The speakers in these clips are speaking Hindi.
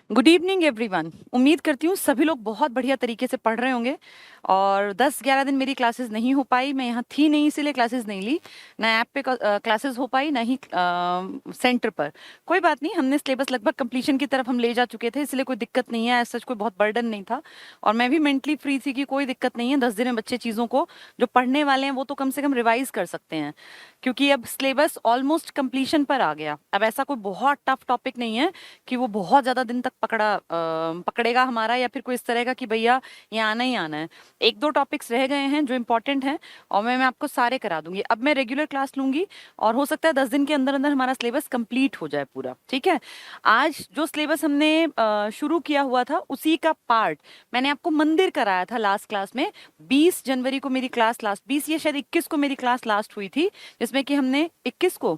Good evening everyone. उम्मीद करती हूँ सभी लोग बहुत बढ़िया तरीके से पढ़ रहे होंगे। और 10-11 दिन मेरी क्लासेस नहीं हो पाई, मैं यहाँ थी नहीं इसीलिए क्लासेस नहीं ली। ना ऐप पे क्लासेस हो पाई, ना ही सेंटर पर। कोई बात नहीं, हमने सिलेबस लगभग कंप्लीशन की तरफ हम ले जा चुके थे, इसलिए कोई दिक्कत नहीं है, ऐसा कोई बहुत बर्डन नहीं था। और मैं भी मेंटली फ्री थी कि कोई दिक्कत नहीं है, 10 दिन में बच्चे चीज़ों को जो पढ़ने वाले हैं वो तो कम से कम रिवाइज कर सकते हैं। क्योंकि अब सिलेबस ऑलमोस्ट कंप्लीशन पर आ गया। अब ऐसा कोई बहुत टफ टॉपिक नहीं है कि वो बहुत ज्यादा दिन तक पकड़ेगा हमारा, या फिर कोई इस तरह का कि भैया ये आना ही आना है। एक दो टॉपिक्स रह गए हैं जो इंपॉर्टेंट हैं, और मैं आपको सारे करा दूंगी। अब मैं रेगुलर क्लास लूंगी और हो सकता है 10 दिन के अंदर अंदर हमारा सिलेबस कंप्लीट हो जाए पूरा। ठीक है। आज जो सिलेबस हमने शुरू किया हुआ था उसी का पार्ट मैंने आपको मंदिर कराया था लास्ट क्लास में। 20 जनवरी को मेरी क्लास लास्ट, 20 या शायद 21 को मेरी क्लास लास्ट हुई थी, जिसमें कि हमने 21 को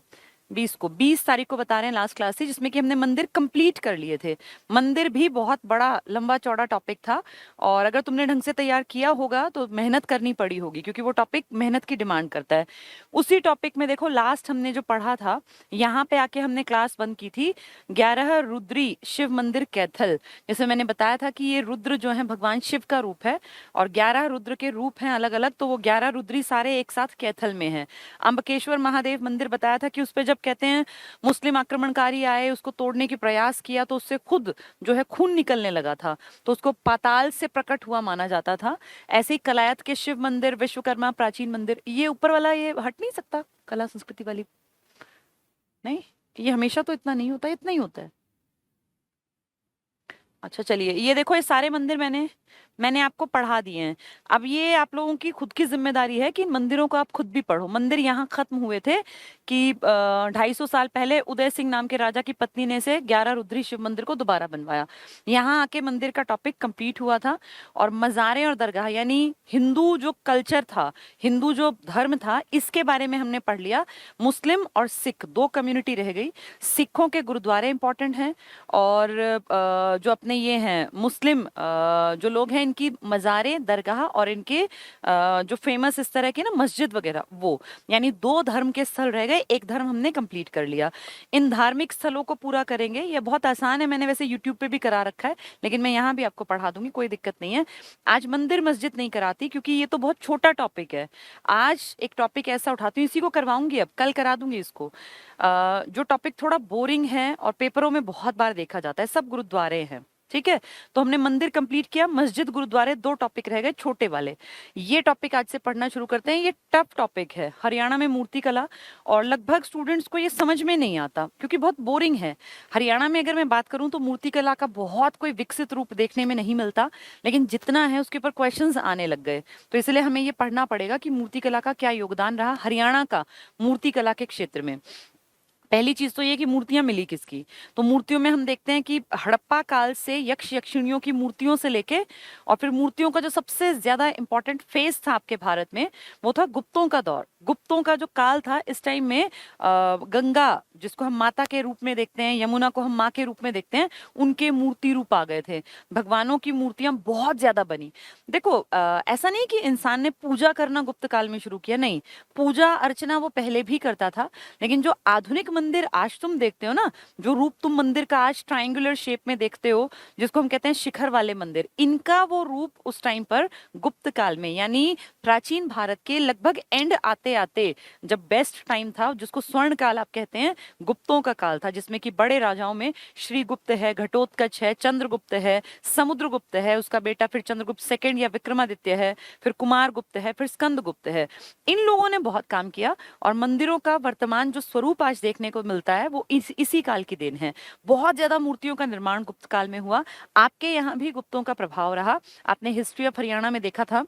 20 तारीख को बता रहे हैं लास्ट क्लास थी, जिसमें कि हमने मंदिर कंप्लीट कर लिए थे। मंदिर भी बहुत बड़ा लंबा चौड़ा टॉपिक था, और अगर तुमने ढंग से तैयार किया होगा तो मेहनत करनी पड़ी होगी, क्योंकि वो टॉपिक मेहनत की डिमांड करता है। उसी टॉपिक में देखो लास्ट हमने जो पढ़ा था, यहाँ पे आके हमने क्लास बंद की थी 11 रुद्री शिव मंदिर कैथल। जैसे मैंने बताया था कि ये रुद्र जो है भगवान शिव का रूप है, और 11 रुद्र के रूप हैं अलग अलग, तो वो 11 रुद्री सारे एक साथ कैथल में हैं। अम्बकेश्वर महादेव मंदिर बताया था कि उस पे जब कहते हैं मुस्लिम आक्रमणकारी आए, उसको तोड़ने की प्रयास किया, तो उससे खुद जो है खून निकलने लगा था, तो उसको पाताल से प्रकट हुआ माना जाता था। ऐसे ही कलायत के शिव मंदिर, विश्वकर्मा प्राचीन मंदिर, ये ऊपर वाला ये हट नहीं सकता, कला संस्कृति वाली नहीं, ये हमेशा तो इतना नहीं होता, इतना ही होता है। अच्छा चलिए, ये देखो ये सारे मंदिर मैंने आपको पढ़ा दिए हैं। अब ये आप लोगों की खुद की जिम्मेदारी है कि इन मंदिरों को आप खुद भी पढ़ो। मंदिर यहाँ खत्म हुए थे कि 250 साल पहले उदय सिंह नाम के राजा की पत्नी ने से 11 रुद्री शिव मंदिर को दोबारा बनवाया। यहाँ आके मंदिर का टॉपिक कंप्लीट हुआ था। और मज़ारें और दरगाह यानी हिंदू जो कल्चर था, हिंदू जो धर्म था, इसके बारे में हमने पढ़ लिया। मुस्लिम और सिख दो कम्युनिटी रह गई। सिखों के गुरुद्वारे इंपॉर्टेंट हैं, और जो अपने ये हैं मुस्लिम जो लोग हैं, इनकी मज़ारें, दरगाह, और इनके जो फेमस इस तरह की ना मस्जिद वगैरह, वो यानी दो धर्म के स्थल रह गए, एक धर्म हमने कंप्लीट कर लिया। इन धार्मिक स्थलों को पूरा करेंगे, ये बहुत आसान है, मैंने वैसे यूट्यूब पे भी करा रखा है, लेकिन मैं यहाँ भी आपको पढ़ा दूंगी, कोई दिक्कत नहीं है। आज मंदिर मस्जिद नहीं कराती क्योंकि ये तो बहुत छोटा टॉपिक है। आज एक टॉपिक ऐसा उठाती हूँ, इसी को करवाऊंगी, अब कल करा दूंगी इसको। जो टॉपिक थोड़ा बोरिंग है और पेपरों में बहुत बार देखा जाता है, सब गुरुद्वारे हैं। ठीक है। तो हमने मंदिर कंप्लीट किया, मस्जिद गुरुद्वारे दो टॉपिक रह गए छोटे वाले। ये टॉपिक आज से पढ़ना शुरू करते हैं। ये टफ टॉपिक है, हरियाणा में मूर्ति कला, और लगभग स्टूडेंट्स को ये समझ में नहीं आता क्योंकि बहुत बोरिंग है। हरियाणा में अगर मैं बात करूं तो मूर्ति कला का बहुत कोई विकसित रूप देखने में नहीं मिलता, लेकिन जितना है उसके ऊपर क्वेश्चंस आने लग गए। तो इसलिए हमें ये पढ़ना पड़ेगा कि मूर्ति कला का क्या योगदान रहा हरियाणा का मूर्ति कला के क्षेत्र में। पहली चीज तो ये कि मूर्तियां मिली किसकी। तो मूर्तियों में हम देखते हैं कि हड़प्पा काल से यक्ष यक्षिणियों की मूर्तियों से लेके, और फिर मूर्तियों का जो सबसे ज्यादा इंपॉर्टेंट फेज था आपके भारत में, वो था गुप्तों का दौर। गुप्तों का जो काल था, इस टाइम में गंगा जिसको हम माता के रूप में देखते हैं, यमुना को हम माँ के रूप में देखते हैं, उनके मूर्ति रूप आ गए थे। भगवानों की मूर्तियां बहुत ज्यादा बनी। देखो ऐसा नहीं कि इंसान ने पूजा करना गुप्त काल में शुरू किया, नहीं, पूजा अर्चना वो पहले भी करता था। लेकिन जो आधुनिक मंदिर आज तुम देखते हो ना, जो रूप तुम मंदिर का आज ट्रायंगुलर शेप में देखते हो, जिसको हम कहते हैं शिखर वाले मंदिर, इनका वो रूप उस टाइम पर गुप्त काल में, यानी प्राचीन भारत के लगभग एंड आते आते, जब बेस्ट टाइम था, जिसको स्वर्ण काल आप कहते हैं, गुप्तों का काल था, जिसमें कि बड़े राजाओं में श्रीगुप्त है, घटोत्कच है, चंद्रगुप्त है, समुद्रगुप्त है, उसका बेटा फिर चंद्रगुप्त सेकंड या विक्रमादित्य है, फिर कुमार गुप्त है, फिर स्कंदगुप्त है। इन लोगों ने बहुत काम किया, और मंदिरों का वर्तमान जो स्वरूप आज देखने को मिलता है वो इसी काल की देन है। बहुत ज्यादा मूर्तियों का निर्माण गुप्त काल में हुआ। आपके यहाँ भी गुप्तों का प्रभाव रहा। आपने हिस्ट्री ऑफ हरियाणा में देखा था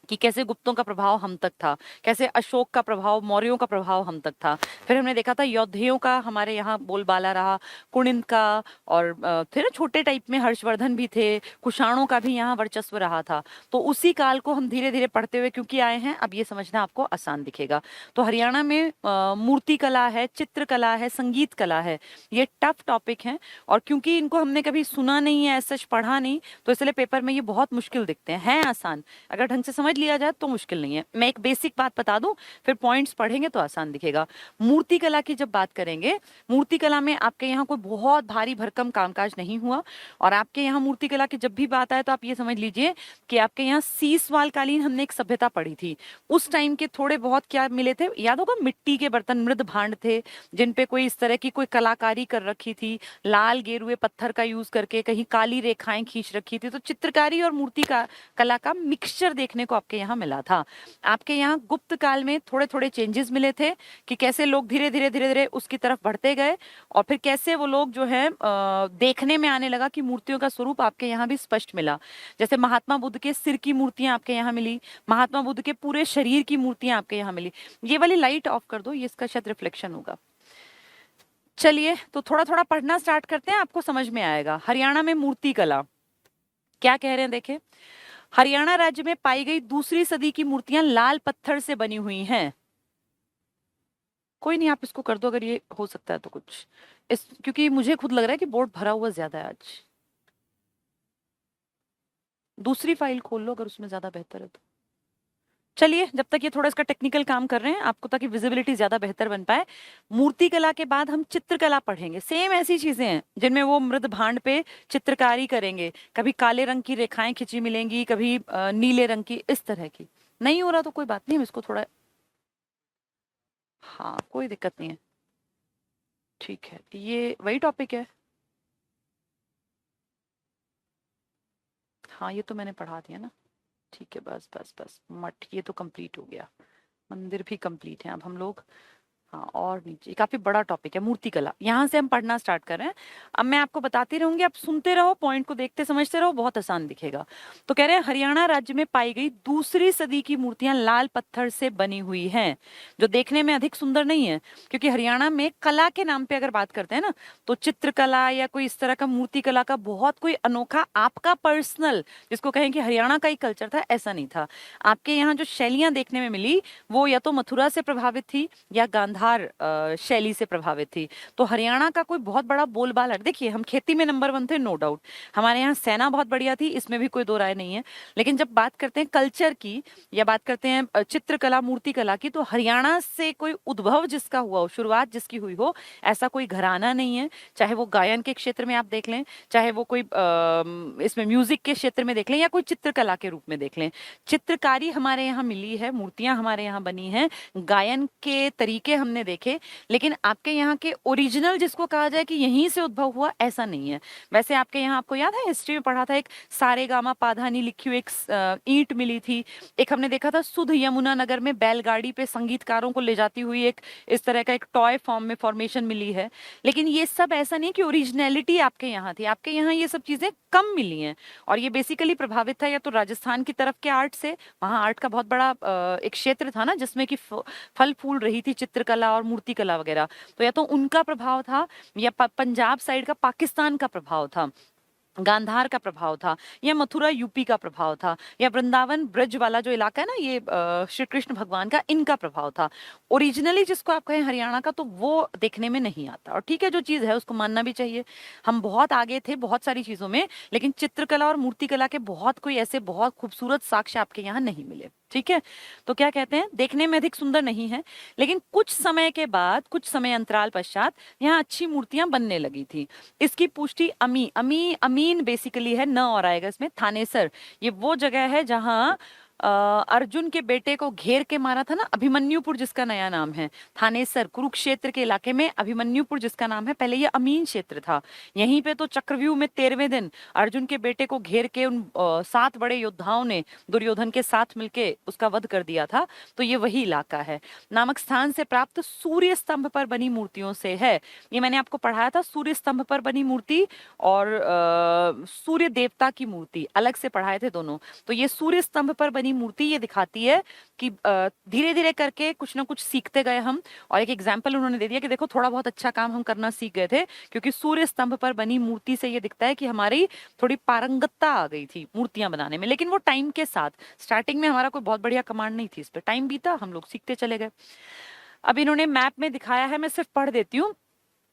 कि कैसे गुप्तों का प्रभाव हम तक था, कैसे अशोक का प्रभाव, मौर्यों का प्रभाव हम तक था। फिर हमने देखा था यौधेयों का हमारे यहाँ बोलबाला रहा, कुणिंद का, और थे ना छोटे टाइप में हर्षवर्धन भी थे, कुषाणों का भी यहाँ वर्चस्व रहा था। तो उसी काल को हम धीरे धीरे पढ़ते हुए क्योंकि आए हैं, अब ये समझना आपको आसान दिखेगा। तो हरियाणा में मूर्ति कला है, चित्रकला है, संगीत कला है, ये टफ टॉपिक है। और क्योंकि इनको हमने कभी सुना नहीं है, सच पढ़ा नहीं, तो इसलिए पेपर में ये बहुत मुश्किल दिखते हैं। आसान, अगर ढंग से समझ समझ लिया जाए तो मुश्किल नहीं है। मैं एक बेसिक बात बता दूं, फिर पॉइंट्स पढ़ेंगे तो आसान दिखेगा। मूर्ति कला की जब बात करेंगे, मूर्ति कला में आपके यहाँ कोई बहुत भारी भरकम कामकाज नहीं हुआ। और आपके यहाँ मूर्ति कला की जब भी बात आए तो आप ये समझ लीजिए कि आपके यहाँ सीसवाल कालीन हमने एक सभ्यता पढ़ी थी, उस टाइम के थोड़े बहुत क्या मिले थे, याद होगा, मिट्टी के बर्तन, मृद भांड थे जिन पे कोई इस तरह की कोई कलाकारी कर रखी थी, लाल गेरुए पत्थर का यूज करके कहीं काली रेखाएं खींच रखी थी। तो चित्रकारी और मूर्ति का कला का मिक्सचर देखने को आपके यहाँ मिला था। आपके यहाँ गुप्त काल में थोड़े थोड़े चेंजेस मिले थे कि कैसे लोग धीरे धीरे धीरे धीरे उसकी तरफ बढ़ते गए, और फिर कैसे वो लोग जो है देखने में आने लगा कि मूर्तियों का स्वरूप आपके यहाँ भी स्पष्ट मिला। जैसे महात्मा बुद्ध के सिर की मूर्तियां आपके यहाँ मिली, महात्मा बुद्ध के पूरे शरीर की मूर्तियां आपके यहाँ मिली। ये वाली लाइट ऑफ कर दो, ये इसका शायद रिफ्लेक्शन होगा। चलिए तो थोड़ा थोड़ा पढ़ना स्टार्ट करते हैं, आपको समझ में आएगा। हरियाणा में मूर्ति कला क्या कह रहे हैं देखें। हरियाणा राज्य में पाई गई दूसरी सदी की मूर्तियां लाल पत्थर से बनी हुई हैं। कोई नहीं, आप इसको कर दो अगर ये हो सकता है तो कुछ इस, क्योंकि मुझे खुद लग रहा है कि बोर्ड भरा हुआ ज्यादा है आज। दूसरी फाइल खोल लो अगर उसमें ज्यादा बेहतर है तो। चलिए जब तक ये थोड़ा इसका टेक्निकल काम कर रहे हैं आपको, ताकि विजिबिलिटी ज्यादा बेहतर बन पाए। मूर्ति कला के बाद हम चित्रकला पढ़ेंगे। सेम ऐसी चीजें हैं जिनमें वो मृद भांड पे चित्रकारी करेंगे, कभी काले रंग की रेखाएं खिंची मिलेंगी, कभी नीले रंग की, इस तरह की। नहीं हो रहा तो कोई बात नहीं, हम इसको थोड़ा, हाँ कोई दिक्कत नहीं है, ठीक है, ये वही टॉपिक है। हाँ ये तो मैंने पढ़ा दिया ना, ठीक है, बस बस बस, मठ ये तो कंप्लीट हो गया, मंदिर भी कंप्लीट है। अब हम लोग, हाँ, और नीचे काफी बड़ा टॉपिक है मूर्ति कला, यहाँ से हम पढ़ना स्टार्ट कर रहे हैं। अब मैं आपको बताती रहूंगी, आप सुनते रहो, पॉइंट को देखते समझते रहो, बहुत आसान दिखेगा। तो कह रहे हैं हरियाणा राज्य में पाई गई दूसरी सदी की मूर्तियां लाल पत्थर से बनी हुई हैं, जो देखने में अधिक सुंदर नहीं है। क्योंकि हरियाणा में कला के नाम पे अगर बात करते हैं ना, तो चित्रकला या कोई इस तरह का मूर्ति कला का बहुत कोई अनोखा आपका पर्सनल, जिसको कहें कि हरियाणा का ही कल्चर था, ऐसा नहीं था। आपके यहाँ जो शैलियां देखने में मिली वो या तो मथुरा से प्रभावित थी या गांधार शैली से प्रभावित थी। तो हरियाणा का कोई बहुत बड़ा बोलबाला, देखिए हम खेती में नंबर 1 थे, नो डाउट, हमारे यहाँ सेना बहुत बढ़िया थी, इसमें भी कोई दो राय नहीं है। लेकिन जब बात करते हैं कल्चर की या बात करते हैं चित्रकला मूर्ति कला की, तो हरियाणा से कोई उद्भव जिसका हुआ हो, शुरुआत जिसकी हुई हो, ऐसा कोई घराना नहीं है। चाहे वो गायन के क्षेत्र में आप देख लें, चाहे वो कोई इसमें म्यूजिक के क्षेत्र में देख लें, या कोई चित्रकला के रूप में देख लें, चित्रकारी हमारे यहाँ मिली है, मूर्तियां हमारे यहाँ बनी हैं, गायन के तरीके हमने देखे। लेकिन आपके यहाँ के ओरिजिनल जिसको कहा जाए कि यहीं से उद्भव हुआ, ऐसा नहीं है। वैसे आपके यहाँ, आपको याद है हिस्ट्री में पढ़ा था, एक सारेगामा पाधानी लिखी हुई एक ईंट मिली थी। एक हमने देखा था सुध यमुना नगर में बैलगाड़ी पे संगीतकारों को ले जाती हुई एक इस तरह का एक टॉय फॉर्म में फॉर्मेशन मिली है। लेकिन ये सब ऐसा नहीं कि ओरिजिनलिटी आपके यहाँ थी, आपके यहाँ ये सब चीजें कम मिली हैं। और ये बेसिकली प्रभावित था या तो राजस्थान की तरफ के आर्ट से, वहाँ आर्ट का बहुत बड़ा एक क्षेत्र था ना जिसमें कि फल फूल रही थी चित्रकला और मूर्ति कला वगैरह, तो या तो उनका प्रभाव था, या पंजाब साइड का, पाकिस्तान का प्रभाव था, गांधार का प्रभाव था, या मथुरा यूपी का प्रभाव था, या वृंदावन ब्रज वाला जो इलाका है ना, ये श्री कृष्ण भगवान का, इनका प्रभाव था। ओरिजिनली जिसको आप कहें हरियाणा का, तो वो देखने में नहीं आता। और ठीक है, जो चीज़ है उसको मानना भी चाहिए, हम बहुत आगे थे बहुत सारी चीज़ों में, लेकिन चित्रकला और मूर्तिकला के बहुत कोई ऐसे बहुत खूबसूरत साक्ष्य आपके यहाँ नहीं मिले। ठीक है, तो क्या कहते हैं, देखने में अधिक सुंदर नहीं है, लेकिन कुछ समय के बाद, कुछ समय अंतराल पश्चात यहाँ अच्छी मूर्तियां बनने लगी थी। इसकी पुष्टि अमीन बेसिकली है, न और आएगा इसमें, थानेसर, ये वो जगह है जहाँ अर्जुन के बेटे को घेर के मारा था ना, अभिमन्युपुर जिसका नया नाम है, थानेसर कुरुक्षेत्र के इलाके में अभिमन्युपुर जिसका नाम है, पहले ये अमीन क्षेत्र था। यहीं पे तो चक्रव्यूह में 13वें दिन अर्जुन के बेटे को घेर के उन 7 बड़े योद्धाओं ने दुर्योधन के साथ मिलके उसका वध कर दिया था। तो ये वही इलाका है। नामक स्थान से प्राप्त सूर्य स्तंभ पर बनी मूर्तियों से है। ये मैंने आपको पढ़ाया था, सूर्य स्तंभ पर बनी मूर्ति और सूर्य देवता की मूर्ति अलग से पढ़ाए थे दोनों। तो ये सूर्य स्तंभ पर बनी मूर्ति ये दिखाती है कि धीरे धीरे करके कुछ ना कुछ सीखते गए हम। और एक एग्जाम्पल उन्होंने दे दिया कि देखो थोड़ा बहुत अच्छा काम हम करना सीख गए थे, क्योंकि सूर्य स्तंभ पर बनी मूर्ति से ये दिखता है कि हमारी थोड़ी पारंगतता आ गई थी मूर्तियां बनाने में। लेकिन वो टाइम के साथ, स्टार्टिंग में हमारा कोई बहुत बढ़िया कमांड नहीं थी इस पर, टाइम बीता, हम लोग सीखते चले गए। अब इन्होंने मैप में दिखाया है, मैं सिर्फ पढ़ देती हूँ।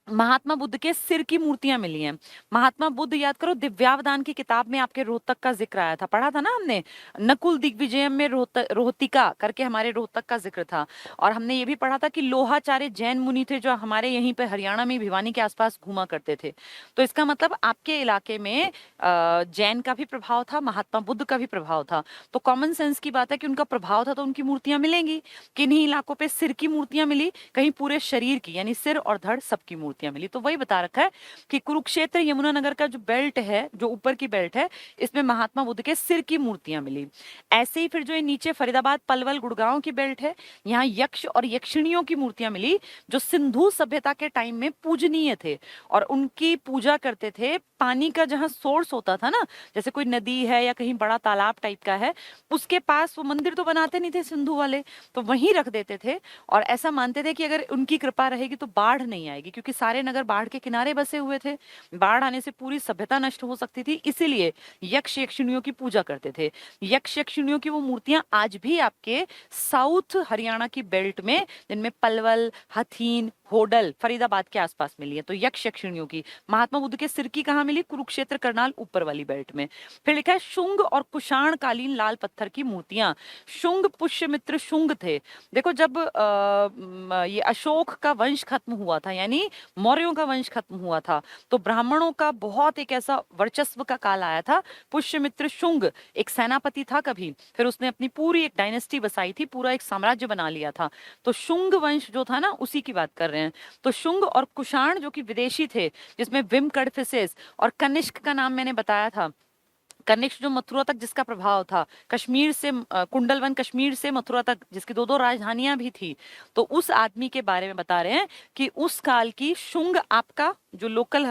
महात्मा बुद्ध के सिर की मूर्तियां मिली हैं। महात्मा बुद्ध, याद करो, दिव्यावदान की किताब में आपके रोहतक का जिक्र आया था, पढ़ा था ना हमने। नकुल दिग्विजयम में रोहतिका करके हमारे रोहतक का जिक्र था। और हमने ये भी पढ़ा था कि लोहाचार्य जैन मुनि थे जो हमारे यहीं पे हरियाणा में भिवानी के आसपास घूमा करते थे। तो इसका मतलब आपके इलाके में जैन का भी प्रभाव था, महात्मा बुद्ध का भी प्रभाव था। तो कॉमन सेंस की बात है कि उनका प्रभाव था तो उनकी मूर्तियां मिलेंगी। किन्हीं इलाकों पे सिर की मूर्तियां मिली, कहीं पूरे शरीर की, यानी सिर और धड़ सबकी मूर्तियां मिली। तो वही बता रखा है कि कुरुक्षेत्र यमुनानगर का जो बेल्ट है, जो ऊपर की बेल्ट है, इसमें महात्मा बुद्ध के सिर की मूर्तियां मिली। ऐसे ही फिर जो ये नीचे फरीदाबाद, पलवल, गुड़गांव की बेल्ट है, यहाँ यक्ष और यक्षिणियों की मूर्तियां मिली जो सिंधु सभ्यता के टाइम में पूजनीय थे और उनकी पूजा करते थे। पानी का जहाँ सोर्स होता था ना, जैसे कोई नदी है या कहीं बड़ा तालाब टाइप का है, उसके पास वो मंदिर तो बनाते नहीं थे सिंधु वाले, तो वहीं रख देते थे। और ऐसा मानते थे कि अगर उनकी कृपा रहेगी तो बाढ़ नहीं आएगी, क्योंकि सारे नगर बाढ़ के किनारे बसे हुए थे, बाढ़ आने से पूरी सभ्यता नष्ट हो सकती थी, इसीलिए यक्ष यक्षिणियों की पूजा करते थे। यक्ष यक्षिणियों की वो मूर्तियां आज भी आपके साउथ हरियाणा की बेल्ट में, जिनमें पलवल, हथीन, होडल, फरीदाबाद के आसपास मिली है। तो यक्ष यक्षिणियों की। महात्मा बुद्ध के सिर की कहाँ मिली? कुरुक्षेत्र, करनाल, ऊपर वाली बेल्ट में। फिर लिखा है शुंग और कुषाण कालीन लाल पत्थर की मूर्तियां। शुंग पुष्यमित्र शुंग थे। देखो, जब ये अशोक का वंश खत्म हुआ था, यानी मौर्यों का वंश खत्म हुआ था, तो ब्राह्मणों का बहुत एक ऐसा वर्चस्व का काल आया था। पुष्यमित्र शुंग एक सेनापति था कभी, फिर उसने अपनी पूरी एक डायनेस्टी बसाई थी, पूरा एक साम्राज्य बना लिया था। तो शुंग वंश जो था ना, उसी की बात कर रहे हैं। तो शुंग और कुषाण जो कि विदेशी थे, जिसमें विम कडफिसेस और कनिष्क का नाम मैंने बताया था। कनिष्क जो मथुरा तक जिसका प्रभाव था, कश्मीर से कुंडलवन, कश्मीर से मथुरा तक, जिसकी दो दो राजधानियां भी थी, तो उस आदमी के बारे में बता रहे हैं कि उस काल की शुंग आपका जो लोकल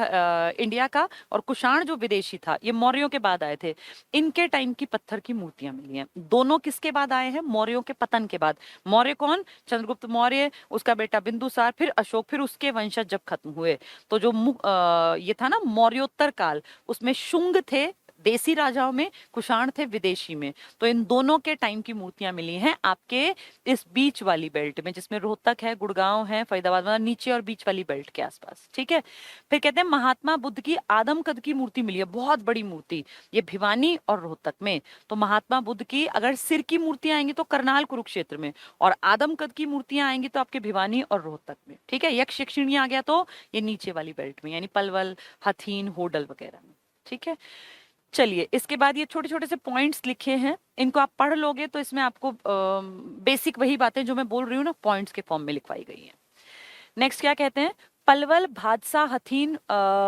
इंडिया का, और कुषाण जो विदेशी था, ये मौर्यों के बाद आए थे, इनके टाइम की पत्थर की मूर्तियां मिली हैं। दोनों किसके बाद आए हैं? मौर्यों के पतन के बाद। मौर्य कौन? चंद्रगुप्त मौर्य, उसका बेटा बिंदुसार, फिर अशोक, फिर उसके वंशज जब खत्म हुए, तो जो ये था ना मौर्योत्तर काल, उसमें शुंग थे देसी राजाओं में, कुषाण थे विदेशी में। तो इन दोनों के टाइम की मूर्तियां मिली हैं आपके इस बीच वाली बेल्ट में, जिसमें रोहतक है, गुड़गांव है, फरीदाबाद, मतलब नीचे और बीच वाली बेल्ट के आसपास। ठीक है। फिर कहते हैं महात्मा बुद्ध की आदम कद की मूर्ति मिली है, बहुत बड़ी मूर्ति, ये भिवानी और रोहतक में। तो महात्मा बुद्ध की अगर सिर की मूर्तियां आएंगी तो करनाल, कुरुक्षेत्र में, और आदम कद की मूर्तियां आएंगी तो आपके भिवानी और रोहतक में। ठीक है। यक्ष यक्षिणी आ गया तो ये नीचे वाली बेल्ट में, यानी पलवल, हथीन, होडल वगैरह में। ठीक है। चलिए, इसके बाद ये छोटे छोटे से पॉइंट्स लिखे हैं, इनको आप पढ़ लोगे तो इसमें आपको बेसिक वही बातें जो मैं बोल रही हूँ ना, पॉइंट्स के फॉर्म में लिखवाई गई हैं। नेक्स्ट क्या कहते हैं? पलवल, भादसा, हथीन,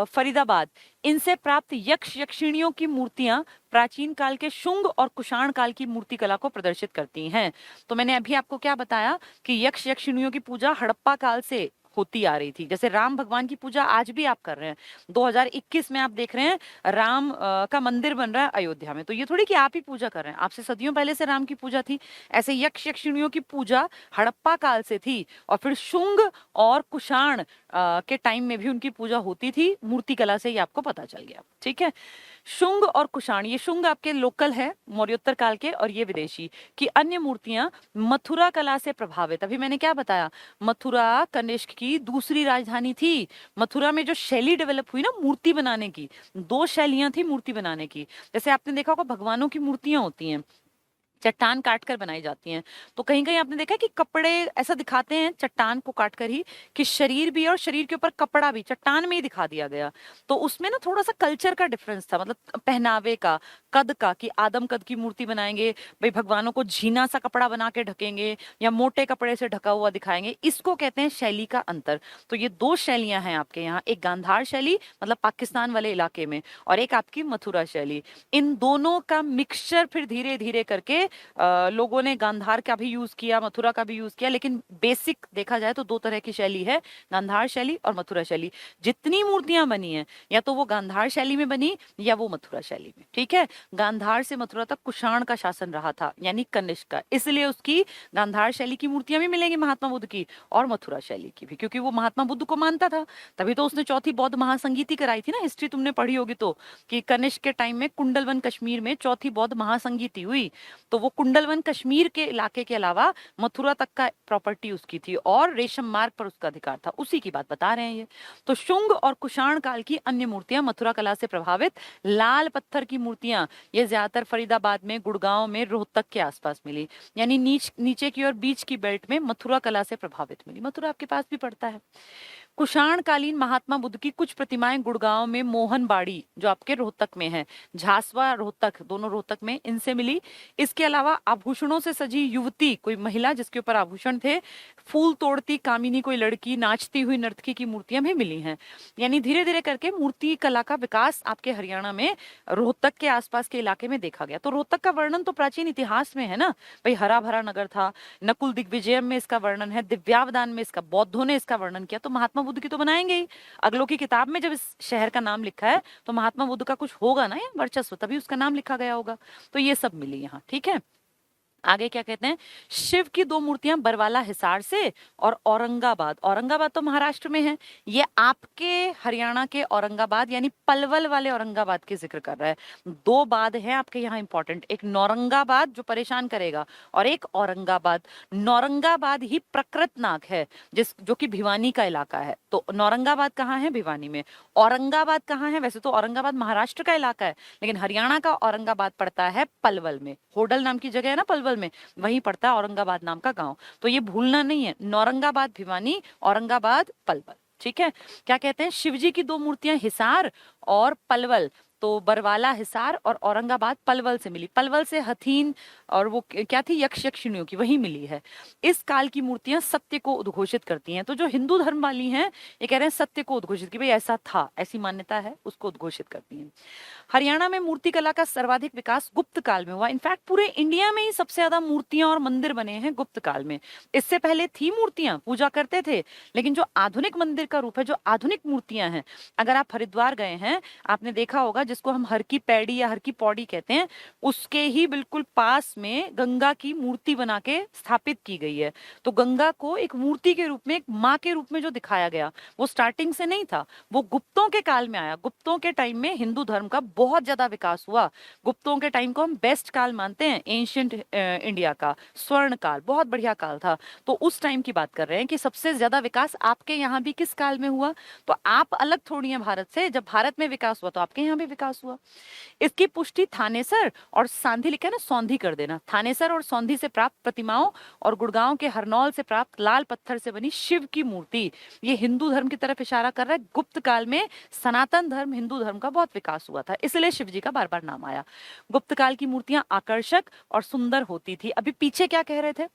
फरीदाबाद, इनसे प्राप्त यक्ष यक्षिणियों की मूर्तियां प्राचीन काल के शुंग और कुषाण काल की मूर्ति कला को प्रदर्शित करती हैं। तो मैंने अभी आपको क्या बताया कि यक्ष यक्षिणियों की पूजा हड़प्पा काल से होती आ रही थी। जैसे राम भगवान की पूजा आज भी आप कर रहे हैं, 2021 में आप देख रहे हैं राम का मंदिर बन रहा है अयोध्या में, तो ये थोड़ी कि आप ही पूजा कर रहे हैं, आपसे सदियों पहले से राम की पूजा थी। ऐसे यक्ष यक्षिणियों की पूजा हड़प्पा काल से थी, और फिर शुंग और कुषाण के टाइम में भी उनकी पूजा होती थी, मूर्ति कला से ही आपको पता चल गया। ठीक है। शुंग और कुषाण, ये शुंग आपके लोकल है मौर्योत्तर काल के, और ये विदेशी की अन्य मूर्तियां मथुरा कला से प्रभावित। अभी मैंने क्या बताया, मथुरा कनिष्क की दूसरी राजधानी थी। मथुरा में जो शैली डेवलप हुई ना मूर्ति बनाने की, दो शैलियां थी मूर्ति बनाने की। जैसे आपने देखा होगा भगवानों की मूर्तियां होती हैं, चट्टान काट कर बनाई जाती हैं। तो कहीं कहीं आपने देखा कि कपड़े ऐसा दिखाते हैं चट्टान को काट कर ही, कि शरीर भी और शरीर के ऊपर कपड़ा भी चट्टान में ही दिखा दिया गया। तो उसमें ना थोड़ा सा कल्चर का डिफरेंस था, मतलब पहनावे का, कद का, कि आदम कद की मूर्ति बनाएंगे भाई, भगवानों को झीना सा कपड़ा बना के ढकेंगे या मोटे कपड़े से ढका हुआ दिखाएंगे, इसको कहते हैं शैली का अंतर। तो ये दो शैलियां हैं आपके यहाँ, एक गांधार शैली मतलब पाकिस्तान वाले इलाके में, और एक आपकी मथुरा शैली। इन दोनों का मिक्सचर फिर धीरे धीरे करके लोगों ने गांधार का भी यूज किया, मथुरा का भी यूज किया, लेकिन बेसिक देखा जाए तो दो तरह की शैली है, गांधार शैली और मथुरा शैली। जितनी मूर्तियां बनी हैं या तो वो गांधार शैली में बनी या वो मथुरा शैली में। ठीक है। गांधार से मथुरा तक कुषाण का शासन रहा था, यानी कनिष्क का, इसलिए उसकी गांधार शैली की मूर्तियां भी मिलेंगी महात्मा बुद्ध की, और मथुरा शैली की भी, क्योंकि वो महात्मा बुद्ध को मानता था। तभी तो उसने चौथी बौद्ध महासंगीति कराई थी ना, हिस्ट्री तुमने पढ़ी होगी तो, कि कनिष्क के टाइम में कुंडलवन कश्मीर में चौथी बौद्ध महासंगीति हुई। तो वो कुंडलवन कश्मीर के इलाके के अलावा मथुरा तक का प्रॉपर्टी उसकी थी और रेशम मार्ग पर उसका अधिकार था, उसी की बात बता रहे हैं ये। तो शुंग और कुषाण काल की अन्य मूर्तियां मथुरा कला से प्रभावित लाल पत्थर की मूर्तियां ये ज्यादातर फरीदाबाद में, गुड़गांव में, रोहतक के आसपास मिली, यानी नीचे की ओर बीच की बेल्ट में मथुरा कला से प्रभावित मिली। मथुरा आपके पास भी पड़ता है। कुषाण कालीन महात्मा बुद्ध की कुछ प्रतिमाएं गुड़गांव में मोहनबाड़ी जो आपके रोहतक में है, झांसवा रोहतक, दोनों रोहतक में, इनसे मिली। इसके अलावा आभूषणों से सजी युवती, कोई महिला जिसके ऊपर आभूषण थे, फूल तोड़ती कामिनी कोई लड़की, नाचती हुई नर्तकी की मूर्तियां भी मिली हैं। यानी धीरे धीरे करके मूर्ति कला का विकास आपके हरियाणा में रोहतक के आसपास के इलाके में देखा गया। तो रोहतक का वर्णन तो प्राचीन इतिहास में है ना भाई, हरा भरा नगर था। नकुल दिग्विजयम में इसका वर्णन है, दिव्यावदान में इसका, बौद्धों ने इसका वर्णन किया, तो महात्मा बुद्ध की तो बनाएंगे ही। अगलों की किताब में जब इस शहर का नाम लिखा है तो महात्मा बुद्ध का कुछ होगा ना, या वर्चस्व, तभी उसका नाम लिखा गया होगा। तो ये सब मिली यहाँ, ठीक है। आगे क्या कहते हैं, शिव की 2 मूर्तियां बरवाला हिसार से और औरंगाबाद, औरंगाबाद तो महाराष्ट्र में है, ये आपके हरियाणा के औरंगाबाद यानी पलवल वाले औरंगाबाद की जिक्र कर रहा है। 2 बाद है आपके यहाँ इंपॉर्टेंट, एक नौरंगाबाद जो परेशान करेगा और एक औरंगाबाद। नौरंगाबाद ही प्रकृतनाग है जो कि भिवानी का इलाका है। तो नौरंगाबाद कहाँ है, भिवानी में। औरंगाबाद कहाँ है, वैसे तो औरंगाबाद महाराष्ट्र का इलाका है, लेकिन हरियाणा का औरंगाबाद पड़ता है पलवल में। होडल नाम की जगह है ना पलवल में, वहीं पड़ता है औरंगाबाद नाम का गांव। तो ये भूलना नहीं है, नौरंगाबाद भिवानी, औरंगाबाद पलवल, ठीक है। क्या कहते हैं, शिवजी की 2 मूर्तियां हिसार और पलवल, तो बरवाला हिसार और औरंगाबाद पलवल से मिली। पलवल से हथीन और वो क्या थी, यक्ष यक्षिणियों की, वही मिली है। इस काल की मूर्तियां सत्य को उद्घोषित करती हैं। तो जो हिंदू धर्म वाली हैं ये कह रहे हैं सत्य को उद्घोषित, कि भाई ऐसा था, ऐसी मान्यता है, उसको उद्घोषित करती हैं। हरियाणा में मूर्ति कला का सर्वाधिक विकास गुप्त काल में हुआ। इनफैक्ट पूरे इंडिया में ही सबसे ज्यादा मूर्तियां और मंदिर बने हैं गुप्त काल में। इससे पहले थी मूर्तियां, पूजा करते थे, लेकिन जो आधुनिक मंदिर का रूप है, जो आधुनिक मूर्तियां हैं, अगर आप हरिद्वार गए हैं आपने देखा होगा, जिसको हम हर की पैड़ी या हर की पौड़ी कहते हैं, उसके ही बिल्कुल पास में गंगा की मूर्ति बना के स्थापित की गई है। तो गंगा को एक मूर्ति के रूप में, एक माँ के रूप में जो दिखाया गया, वो स्टार्टिंग से नहीं था, वो गुप्तों के काल में आया। गुप्तों के टाइम में हिंदू धर्म का बहुत ज्यादा विकास हुआ। गुप्तों के टाइम को हम बेस्ट काल मानते हैं, एंशियंट इंडिया का स्वर्ण काल, बहुत बढ़िया काल था। तो उस टाइम की बात कर रहे हैं कि सबसे ज्यादा विकास आपके यहाँ भी किस काल में हुआ। तो आप अलग थोड़ी हैं भारत से, जब भारत में विकास हुआ तो आपके यहाँ भी विकास हुआ। इसकी पुष्टि थानेसर और सांधी, लिखा है ना, सौंधी कर देना, थानेसर और सौंधी से प्राप्त प्रतिमाओं और गुड़गांव के हरनौल से प्राप्त लाल पत्थर से बनी शिव की मूर्ति, ये हिंदू धर्म की तरफ इशारा कर रहा है। गुप्त काल में सनातन धर्म, हिंदू धर्म का बहुत विकास हुआ था, इसलिए शिव जी का बार बार नाम आया। गुप्त काल की मूर्तियां आकर्षक और सुंदर होती थी। अभी पीछे क्या कह रहे थे,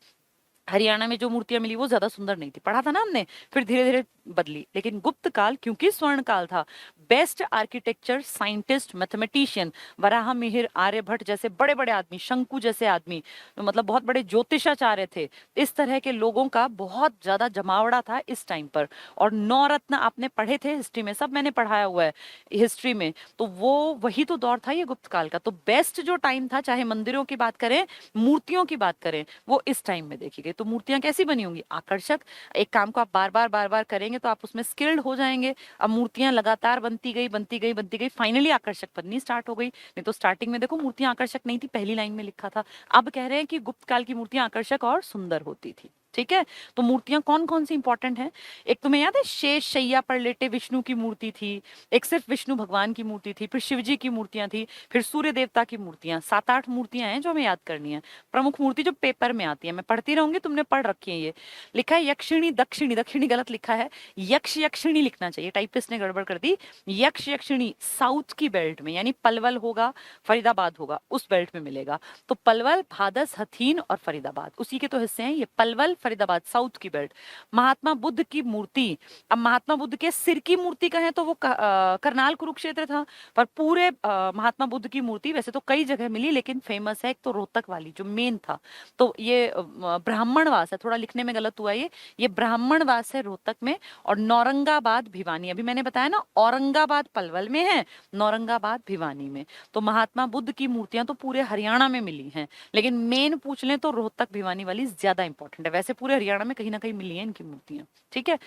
हरियाणा में जो मूर्तियां मिली वो ज्यादा सुंदर नहीं थी, पढ़ा था ना हमने, फिर धीरे धीरे बदली। लेकिन गुप्त काल क्योंकि स्वर्ण काल था, best architecture, scientist, mathematician, Varaha Mihira, Aryabhata जैसे बड़े बड़े आदमी, शंकु जैसे आदमी, मतलब बहुत बड़े ज्योतिषाचार्य थे, इस तरह के लोगों का बहुत ज्यादा जमावड़ा था इस टाइम पर। और 9 रत्न आपने पढ़े थे हिस्ट्री में, सब मैंने पढ़ाया हुआ है हिस्ट्री में, तो वो वही तो दौर था ये गुप्त काल का। तो बेस्ट जो टाइम था, चाहे मंदिरों की बात करें, मूर्तियों की बात करें, वो इस टाइम में देखी गई। तो मूर्तियां कैसी बनी होंगी, आकर्षक। एक काम को आप बार बार करेंगे तो आप उसमें स्किल्ड हो जाएंगे। अब मूर्तियां लगातार बनती गई, फाइनली आकर्षक बननी स्टार्ट हो गई। नहीं तो स्टार्टिंग में देखो मूर्तियां आकर्षक नहीं थी, पहली लाइन में लिखा था। अब कह रहे हैं कि गुप्त काल की मूर्तियां आकर्षक और सुंदर होती थी, ठीक है। तो मूर्तियां कौन कौन सी इंपॉर्टेंट हैं, एक तुम्हें याद है शेष शैया पर लेटे विष्णु की मूर्ति थी, एक सिर्फ विष्णु भगवान की मूर्ति थी, फिर शिवजी की मूर्तियां थी, फिर सूर्य देवता की मूर्तियां। 7-8 मूर्तियां हैं जो हमें याद करनी है। प्रमुख मूर्ति जो पेपर में आती है, मैं पढ़ती रहूंगी, तुमने पढ़ रखी है। ये लिखा है यक्षिणी दक्षिणी, दक्षिणी गलत लिखा है, यक्ष यक्षिणी लिखना चाहिए, टाइपिस्ट ने गड़बड़ कर दी। यक्ष यक्षिणी साउथ की बेल्ट में, यानी पलवल होगा, फरीदाबाद होगा, उस बेल्ट में मिलेगा। तो पलवल, भादस, हथीन और फरीदाबाद उसी के तो हिस्से हैं ये, पलवल फरीदाबाद साउथ की बेल्ट। महात्मा बुद्ध की मूर्ति, अब महात्मा बुद्ध के सिर की मूर्ति कहें तो वो करनाल कुरुक्षेत्र था, पर पूरे महात्मा बुद्ध की मूर्ति वैसे तो कई जगह मिली, लेकिन फेमस है एक तो रोहतक वाली जो मेन था। तो ये ब्राह्मणवास है, थोड़ा लिखने में गलत हुआ ये ब्राह्मणवास है रोहतक में। और नौरंगाबाद भिवानी, अभी मैंने बताया ना, औरंगाबाद पलवल में है, नौरंगाबाद भिवानी में। तो महात्मा बुद्ध की मूर्तियां तो पूरे हरियाणा में मिली हैं, लेकिन मेन पूछ लें तो रोहतक भिवानी वाली ज्यादा इंपॉर्टेंट है। वैसे वैसे पूरे हरियाणा में कहीं ना कहीं मिली है इनकी मूर्तियां। ठीक है,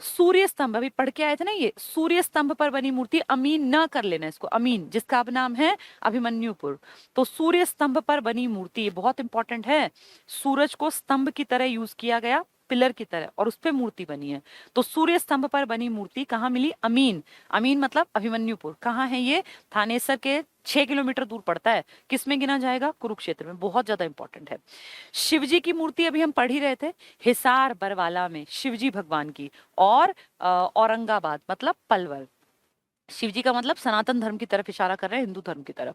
सूर्य स्तंभ अभी पढ़ के आए थे ना, ये सूर्य स्तंभ पर बनी मूर्ति, अमीन न कर लेना इसको, अमीन जिसका अब नाम है अभिमन्युपुर। तो सूर्य स्तंभ पर बनी मूर्ति, ये बहुत इंपॉर्टेंट है। सूरज को स्तंभ की तरह यूज किया गया, पिलर की तरह, और उस पे मूर्ति बनी है। तो सूर्य स्तंभ पर बनी मूर्ति कहाँ मिली? अमीन। अमीन मतलब अभिमन्युपुर। कहाँ है ये? थानेसर के 6 किलोमीटर दूर पड़ता है। किस में गिना जाएगा? कुरुक्षेत्र में। बहुत ज्यादा इंपॉर्टेंट है। शिवजी की मूर्ति अभी हम पढ़ ही रहे थे, हिसार बरवाला में शिवजी भगवान की, और औरंगाबाद मतलब पलवल। शिवजी का मतलब सनातन धर्म की तरफ इशारा कर रहे हैं, हिंदू धर्म की तरफ।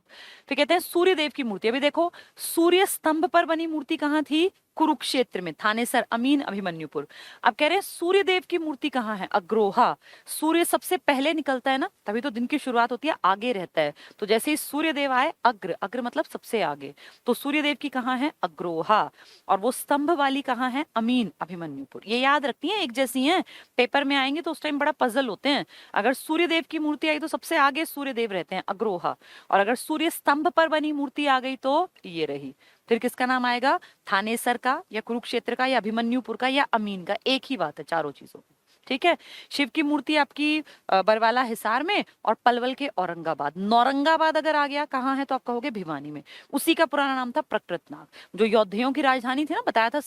फिर कहते हैं सूर्य देव की मूर्ति। अभी देखो, सूर्य स्तंभ पर बनी मूर्ति कहाँ थी? कुरुक्षेत्र में, थानेसर, अमीन, अभिमन्युपुर। अब कह रहे हैं सूर्य देव की मूर्ति कहाँ है? अग्रोहा। सूर्य सबसे पहले निकलता है ना, तभी तो दिन की शुरुआत होती है, आगे रहता है। तो जैसे ही सूर्य देव आए, अग्र, अग्र मतलब सबसे आगे, तो सूर्य देव की कहाँ है? अग्रोहा। और वो स्तंभ वाली कहाँ है? अमीन, अभिमन्युपुर। ये याद रखती हैं, एक जैसी हैं, पेपर में आएंगे तो उस टाइम बड़ा पजल होते हैं। अगर सूर्य देव की मूर्ति आई तो सबसे आगे सूर्य देव रहते हैं, अग्रोहा। और अगर सूर्य स्तंभ पर बनी मूर्ति आ गई तो ये रही। फिर किसका नाम आएगा? थानेसर का, या कुरुक्षेत्र का, या अभिमन्युपुर का, या अमीन का। एक ही बात है चारों चीजों में। ठीक है, शिव की मूर्ति आपकी बरवाला हिसार में, और पलवल के औरंगाबाद। नौरंगाबाद अगर आ गया कहाँ है तो आप कहोगे भिवानी में। उसी का पुराना नाम था प्रकृतनाग, जो योद्धियों की राजधानी थी ना, बताया था,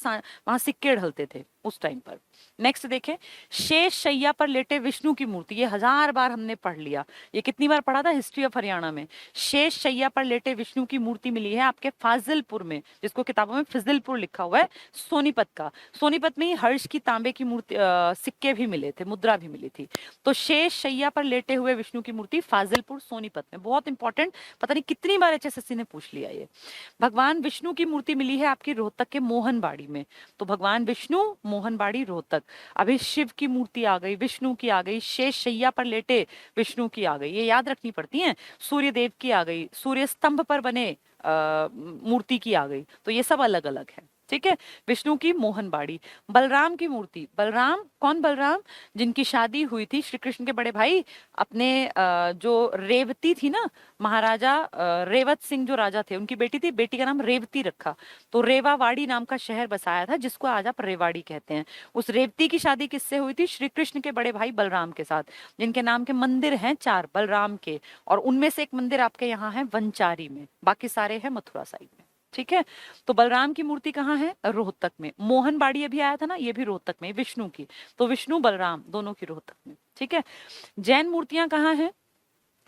वहां सिक्के ढलते थे उस टाइम पर। नेक्स्ट देखें, शेष शैया पर लेटे विष्णु की मूर्ति। ये 1000 बार हमने पढ़ लिया। ये कितनी बार पढ़ा था हिस्ट्री ऑफ हरियाणा में? शेष शैया पर लेटे विष्णु की मूर्ति मिली है आपके फाजिलपुर में, जिसको किताबों में फिजिलपुर लिखा हुआ है, सोनीपत का। सोनीपत में ही हर्ष की तांबे की मूर्ति, सिक्के भी मिले थे, मुद्रा भी मिली थी। तो शेष शैया पर लेटे हुए विष्णु की मूर्ति फाजिलपुर, सोनीपत में। बहुत इंपॉर्टेंट, पता नहीं कितनी बार एचएसएससी ने पूछ लिया ये। भगवान विष्णु की मूर्ति मिली है आपकी रोहतक के मोहनबाड़ी में। तो भगवान विष्णु, मोहनबाड़ी, रोहतक। अभी शिव की मूर्ति आ गई, विष्णु की आ गई, शेष शैया पर लेटे विष्णु की आ गई, ये याद रखनी पड़ती है। सूर्य देव की आ गई, सूर्य स्तंभ पर बने मूर्ति की आ गई। तो ये सब अलग अलग है। ठीक है, विष्णु की मोहनबाड़ी। बलराम की मूर्ति। बलराम कौन? बलराम जिनकी शादी हुई थी श्री कृष्ण के बड़े भाई अपने जो रेवती थी ना, महाराजा रेवत सिंह जो राजा थे, उनकी बेटी थी, बेटी का नाम रेवती रखा। तो रेवावाड़ी नाम का शहर बसाया था, जिसको आज आप रेवाड़ी कहते हैं। उस रेवती की शादी किससे हुई थी? श्री कृष्ण के बड़े भाई बलराम के साथ, जिनके नाम के मंदिर हैं 4 बलराम के, और उनमें से एक मंदिर आपके यहाँ है वंचारी में, बाकी सारे हैं मथुरा साइड में। ठीक है, तो बलराम की मूर्ति कहाँ है? रोहतक में। मोहनबाड़ी अभी आया था ना, ये भी रोहतक में, विष्णु की। तो विष्णु बलराम दोनों की रोहतक में। ठीक है, जैन मूर्तियां कहाँ हैं?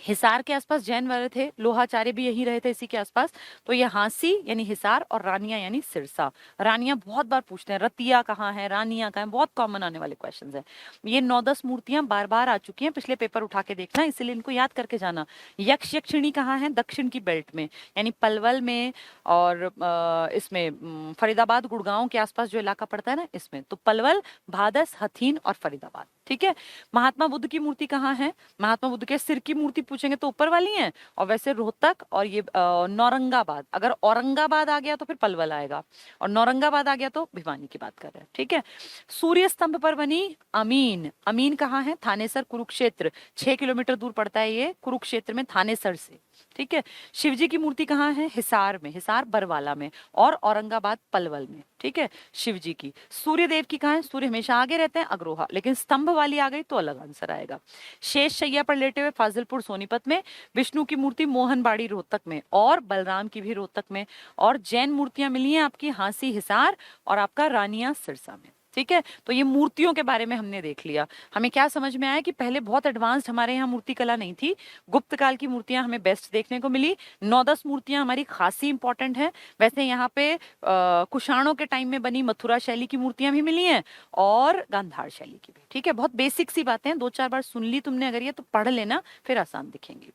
हिसार के आसपास जैन वाले थे, लोहाचार्य भी यही रहे थे इसी के आसपास। तो ये हांसी यानी हिसार, और रानिया यानी सिरसा। रानिया बहुत बार पूछते हैं, रतिया कहाँ है, रानिया कहाँ है, बहुत कॉमन आने वाले क्वेश्चंस हैं। ये 9-10 मूर्तियां बार बार आ चुकी हैं, पिछले पेपर उठा के देखना, इसलिए इनको याद करके जाना। यक्ष यक्षिणी कहाँ है? दक्षिण की बेल्ट में, यानी पलवल में, और इसमें फरीदाबाद गुड़गांव के आसपास जो इलाका पड़ता है ना, इसमें। तो पलवल, भादस, हथीन और फरीदाबाद। ठीक है, महात्मा बुद्ध की मूर्ति कहाँ है? महात्मा बुद्ध के सिर की मूर्ति पूछेंगे तो ऊपर वाली है, और वैसे रोहतक और ये नौरंगाबाद। अगर औरंगाबाद आ गया तो फिर पलवल आएगा, और नौरंगाबाद आ गया तो भिवानी की बात कर रहे हैं। ठीक है, सूर्य स्तंभ पर बनी अमीन। अमीन कहाँ है? थानेसर, कुरुक्षेत्र, 6 किलोमीटर दूर पड़ता है ये, कुरुक्षेत्र में, थानेसर से। ठीक है, शिवजी की मूर्ति कहाँ है? हिसार में, हिसार बरवाला में, और औरंगाबाद पलवल में। ठीक है, शिवजी की। सूर्य देव की कहाँ है? सूर्य हमेशा आगे रहते हैं, अग्रोहा, लेकिन स्तंभ वाली आ गई तो अलग आंसर आएगा। शेष शैया पर लेटे हुए फाजिलपुर, सोनीपत में। विष्णु की मूर्ति मोहनबाड़ी, रोहतक में, और बलराम की भी रोहतक में। और जैन मूर्तियां मिली हैं आपकी हांसी, हिसार, और आपका रानिया, सिरसा में। ठीक है, तो ये मूर्तियों के बारे में हमने देख लिया। हमें क्या समझ में आया कि पहले बहुत एडवांस्ड हमारे यहाँ मूर्ति कला नहीं थी। गुप्त काल की मूर्तियां हमें बेस्ट देखने को मिली। 9-10 मूर्तियां हमारी खासी इंपॉर्टेंट हैं। वैसे यहाँ पे कुषाणों के टाइम में बनी मथुरा शैली की मूर्तियां भी मिली हैं, और गांधार शैली की भी। ठीक है, बहुत बेसिक सी बातें हैं, 2-4 बार सुन ली तुमने अगर ये, तो पढ़ लेना, फिर आसान दिखेंगी।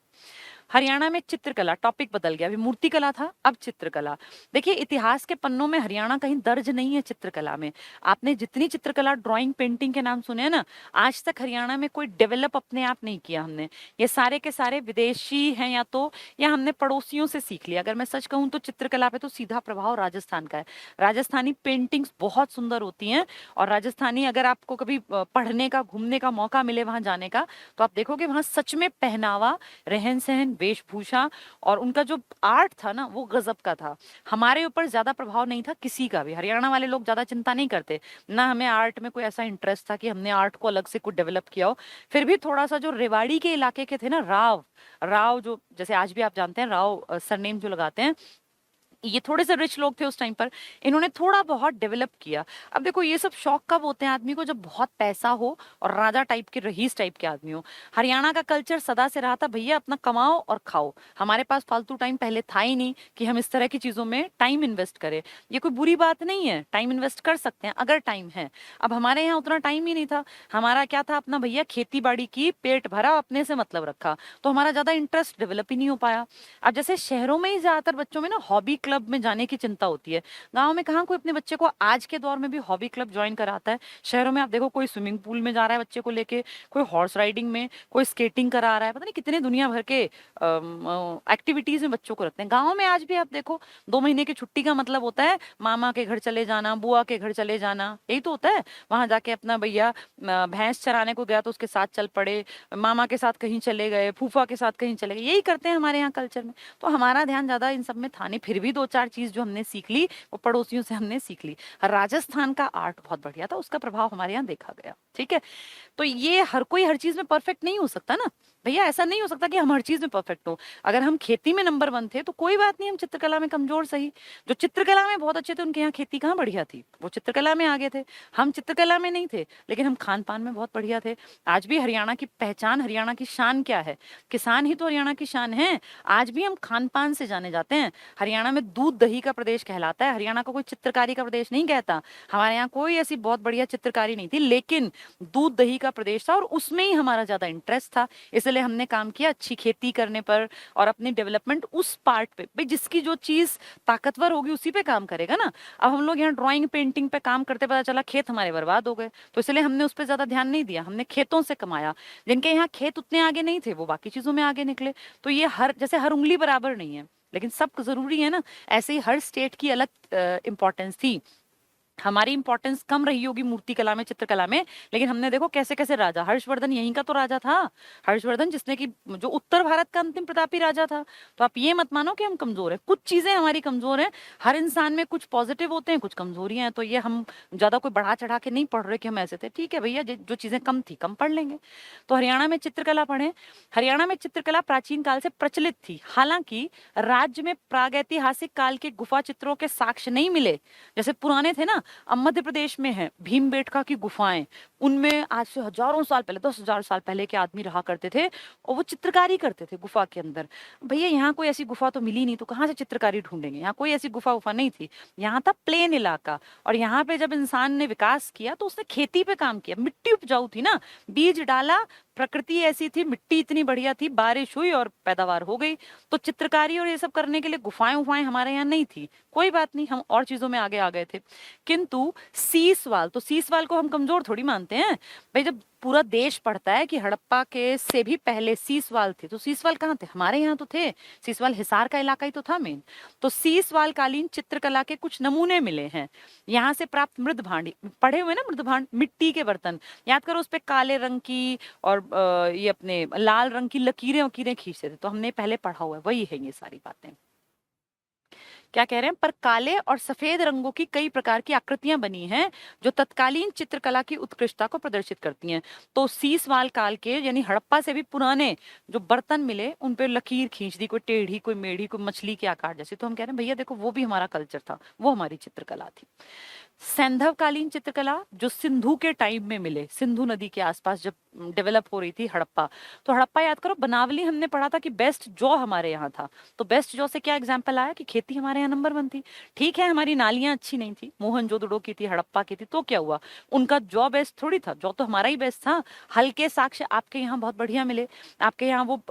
हरियाणा में चित्रकला, टॉपिक बदल गया, अभी मूर्तिकला था, अब चित्रकला। देखिए, इतिहास के पन्नों में हरियाणा कहीं दर्ज नहीं है चित्रकला में। आपने जितनी चित्रकला, ड्राइंग, पेंटिंग के नाम सुने हैं ना, आज तक हरियाणा में कोई डेवलप अपने आप नहीं किया हमने। ये सारे के सारे विदेशी हैं, या हमने पड़ोसियों से सीख लिया। अगर मैं सच कहूँ तो चित्रकला पे तो सीधा प्रभाव राजस्थान का है। राजस्थानी पेंटिंग्स बहुत सुंदर होती हैं, और राजस्थानी, अगर आपको कभी पढ़ने का, घूमने का मौका मिले वहां जाने का, तो आप देखोगे वहां सच में पहनावा, रहन सहन, वेशभूषा और उनका जो आर्ट था ना वो गजब का था। हमारे ऊपर ज्यादा प्रभाव नहीं था किसी का भी, हरियाणा वाले लोग ज्यादा चिंता नहीं करते, ना हमें आर्ट में कोई ऐसा इंटरेस्ट था कि हमने आर्ट को अलग से कुछ डेवलप किया हो। फिर भी थोड़ा सा जो रेवाड़ी के इलाके के थे ना, राव, राव जो जैसे आज भी आप जानते हैं राव सरनेम जो लगाते हैं, ये थोड़े से रिच लोग थे उस टाइम पर, इन्होंने थोड़ा बहुत डेवलप किया। अब देखो ये सब शौक कब होते हैं आदमी को, जब बहुत पैसा हो और राजा टाइप के रईस टाइप के आदमी हो। हरियाणा का कल्चर सदा से रहा था भैया अपना कमाओ और खाओ, हमारे पास फालतू टाइम पहले था ही नहीं कि हम इस तरह की चीजों में टाइम इन्वेस्ट करें। ये कोई बुरी बात नहीं है, टाइम इन्वेस्ट कर सकते हैं अगर टाइम है। अब हमारे यहाँ उतना टाइम ही नहीं था, हमारा क्या था अपना भैया खेती बाड़ी की, पेट भरा, अपने से मतलब रखा, तो हमारा ज्यादा इंटरेस्ट डेवलप ही नहीं हो पाया। अब जैसे शहरों में ही ज्यादातर बच्चों में ना हॉबी क्लब में जाने की चिंता होती है, गांव में कहाँ कोई अपने बच्चे को आज के दौर में भी हॉबी क्लब ज्वाइन कराता है। शहरों में आप देखो कोई स्विमिंग पूल में जा रहा है बच्चे को लेके, कोई हॉर्स राइडिंग में, कोई स्केटिंग करा रहा है, पता नहीं कितने दुनिया भर के एक्टिविटीज में बच्चों को रखते हैं। गाँव में आज भी आप देखो 2 महीने की छुट्टी का मतलब होता है मामा के घर चले जाना, बुआ के घर चले जाना, यही तो होता है। वहां जाके अपना भैया भैंस चराने को गया तो उसके साथ चल पड़े, मामा के साथ कहीं चले गए, फूफा के साथ कहीं चले गए, यही करते हैं हमारे यहाँ कल्चर में। तो हमारा ध्यान ज्यादा इन सब में था नहीं, फिर भी 2-4 चीज जो हमने सीख ली वो पड़ोसियों से हमने सीख ली। राजस्थान का आर्ट बहुत बढ़िया था, उसका प्रभाव हमारे यहाँ देखा गया, ठीक है। तो ये हर कोई हर चीज में परफेक्ट नहीं हो सकता ना भैया, ऐसा नहीं हो सकता कि हम हर चीज में परफेक्ट हो। अगर हम खेती में नंबर 1 थे तो कोई बात नहीं, हम चित्रकला में कमजोर सही। जो चित्रकला में बहुत अच्छे थे उनके यहाँ खेती कहाँ बढ़िया थी, वो चित्रकला में आगे थे। हम चित्रकला में नहीं थे लेकिन हम खान पान में बहुत बढ़िया थे। आज भी हरियाणा की पहचान, हरियाणा की शान क्या है, किसान ही तो हरियाणा की शान है। आज भी हम खान पान से जाने जाते हैं। हरियाणा में दूध दही का प्रदेश कहलाता है, हरियाणा को कोई चित्रकारी का प्रदेश नहीं कहता। हमारे यहाँ कोई ऐसी बहुत बढ़िया चित्रकारी नहीं थी, लेकिन दूध दही का प्रदेश था और उसमें ही हमारा ज्यादा इंटरेस्ट था, इसलिए हमने काम किया अच्छी खेती करने पर और अपनी डेवलपमेंट उस पार्ट पे। भाई जिसकी जो चीज ताकतवर होगी उसी पे काम करेगा ना। अब हम लोग यहाँ ड्राइंग पेंटिंग पे काम करते, पता चला खेत हमारे बर्बाद हो गए, तो इसलिए हमने उस पर ज्यादा ध्यान नहीं दिया, हमने खेतों से कमाया। जिनके यहाँ खेत उतने आगे नहीं थे वो बाकी चीजों में आगे निकले। तो ये हर जैसे हर उंगली बराबर नहीं है, लेकिन सब जरूरी है ना, ऐसे ही हर स्टेट की अलग इंपॉर्टेंस थी। हमारी इंपॉर्टेंस कम रही होगी मूर्ति कला में, चित्रकला में, लेकिन हमने देखो कैसे कैसे राजा, हर्षवर्धन यहीं का तो राजा था, हर्षवर्धन जिसने की जो उत्तर भारत का अंतिम प्रतापी राजा था। तो आप ये मत मानो कि हम कमजोर हैं, कुछ चीजें हमारी कमजोर हैं। हर इंसान में कुछ पॉजिटिव होते हैं, कुछ कमजोरियां हैं, तो ये हम ज्यादा कोई बढ़ा चढ़ा के नहीं पढ़ रहे कि हम ऐसे थे। ठीक है भैया, जो चीजें कम थी कम पढ़ लेंगे। तो हरियाणा में चित्रकला पढ़े। हरियाणा में चित्रकला प्राचीन काल से प्रचलित थी, हालांकि राज्य में प्रागैतिहासिक काल के गुफा चित्रों के साक्ष्य नहीं मिले। जैसे पुराने थे ना, अब मध्य प्रदेश में है भीमबेटका की गुफाएं, उनमें आज से हजारों साल पहले, 10,000 साल पहले के आदमी रहा करते थे और वो चित्रकारी करते थे गुफा के अंदर। भैया यहाँ कोई ऐसी गुफा तो मिली नहीं, तो कहाँ से चित्रकारी ढूंढेंगे, यहाँ कोई ऐसी गुफा वुफा नहीं थी। यहाँ था प्लेन इलाका, और यहाँ पे जब इंसान ने विकास किया तो उसने खेती पे काम किया, मिट्टी उपजाऊ थी ना, बीज डाला, प्रकृति ऐसी थी, मिट्टी इतनी बढ़िया थी, बारिश हुई और पैदावार हो गई। तो चित्रकारी और ये सब करने के लिए गुफाएं उफाएं हमारे यहाँ नहीं थी। कोई बात नहीं, हम और चीजों में आगे आ गए थे। किंतु सीसवाल, तो सीसवाल को हम कमजोर थोड़ी मानते हैं भाई। जब पूरा देश पढ़ता है कि हड़प्पा के से भी पहले सीसवाल थे, तो सीसवाल कहाँ थे, हमारे यहाँ तो थे। सीसवाल हिसार का इलाका ही तो था मेन। तो सीसवाल कालीन चित्रकला के कुछ नमूने मिले हैं। यहाँ से प्राप्त मृद भांड, पढ़े हुए ना मृद भांड, मिट्टी के बर्तन, याद करो उस पे काले रंग की और ये अपने लाल रंग की लकीरें वकीरें खींचते थे, तो हमने पहले पढ़ा हुआ है, वही है ये सारी बातें। क्या कह रहे हैं, पर काले और सफेद रंगों की कई प्रकार की आकृतियां बनी हैं जो तत्कालीन चित्रकला की उत्कृष्टता को प्रदर्शित करती हैं। तो सीसवाल काल के यानी हड़प्पा से भी पुराने जो बर्तन मिले उन पे लकीर खींच दी, कोई टेढ़ी, कोई मेढ़ी, कोई मछली के आकार जैसे। तो हम कह रहे हैं भैया देखो वो भी हमारा कल्चर था, वो हमारी चित्रकला थी। सैंधव कालीन चित्रकला जो सिंधु के टाइम में मिले, सिंधु नदी के आसपास जब डेवलप हो रही थी हड़प्पा, तो हड़प्पा याद करो, बनावली हमने पढ़ा था कि बेस्ट जौ हमारे यहाँ था। तो बेस्ट जौ से क्या एग्जाम्पल आया कि खेती हमारे यहाँ नंबर 1 थी। ठीक है हमारी नालियां अच्छी नहीं थी, मोहनजोदड़ो की थी, हड़प्पा की थी, तो क्या हुआ, उनका जौ बेस्ट थोड़ी था, जौ तो हमारा ही बेस्ट था। हल्के साक्ष्य आपके यहाँ बहुत बढ़िया मिले, आपके यहाँ वो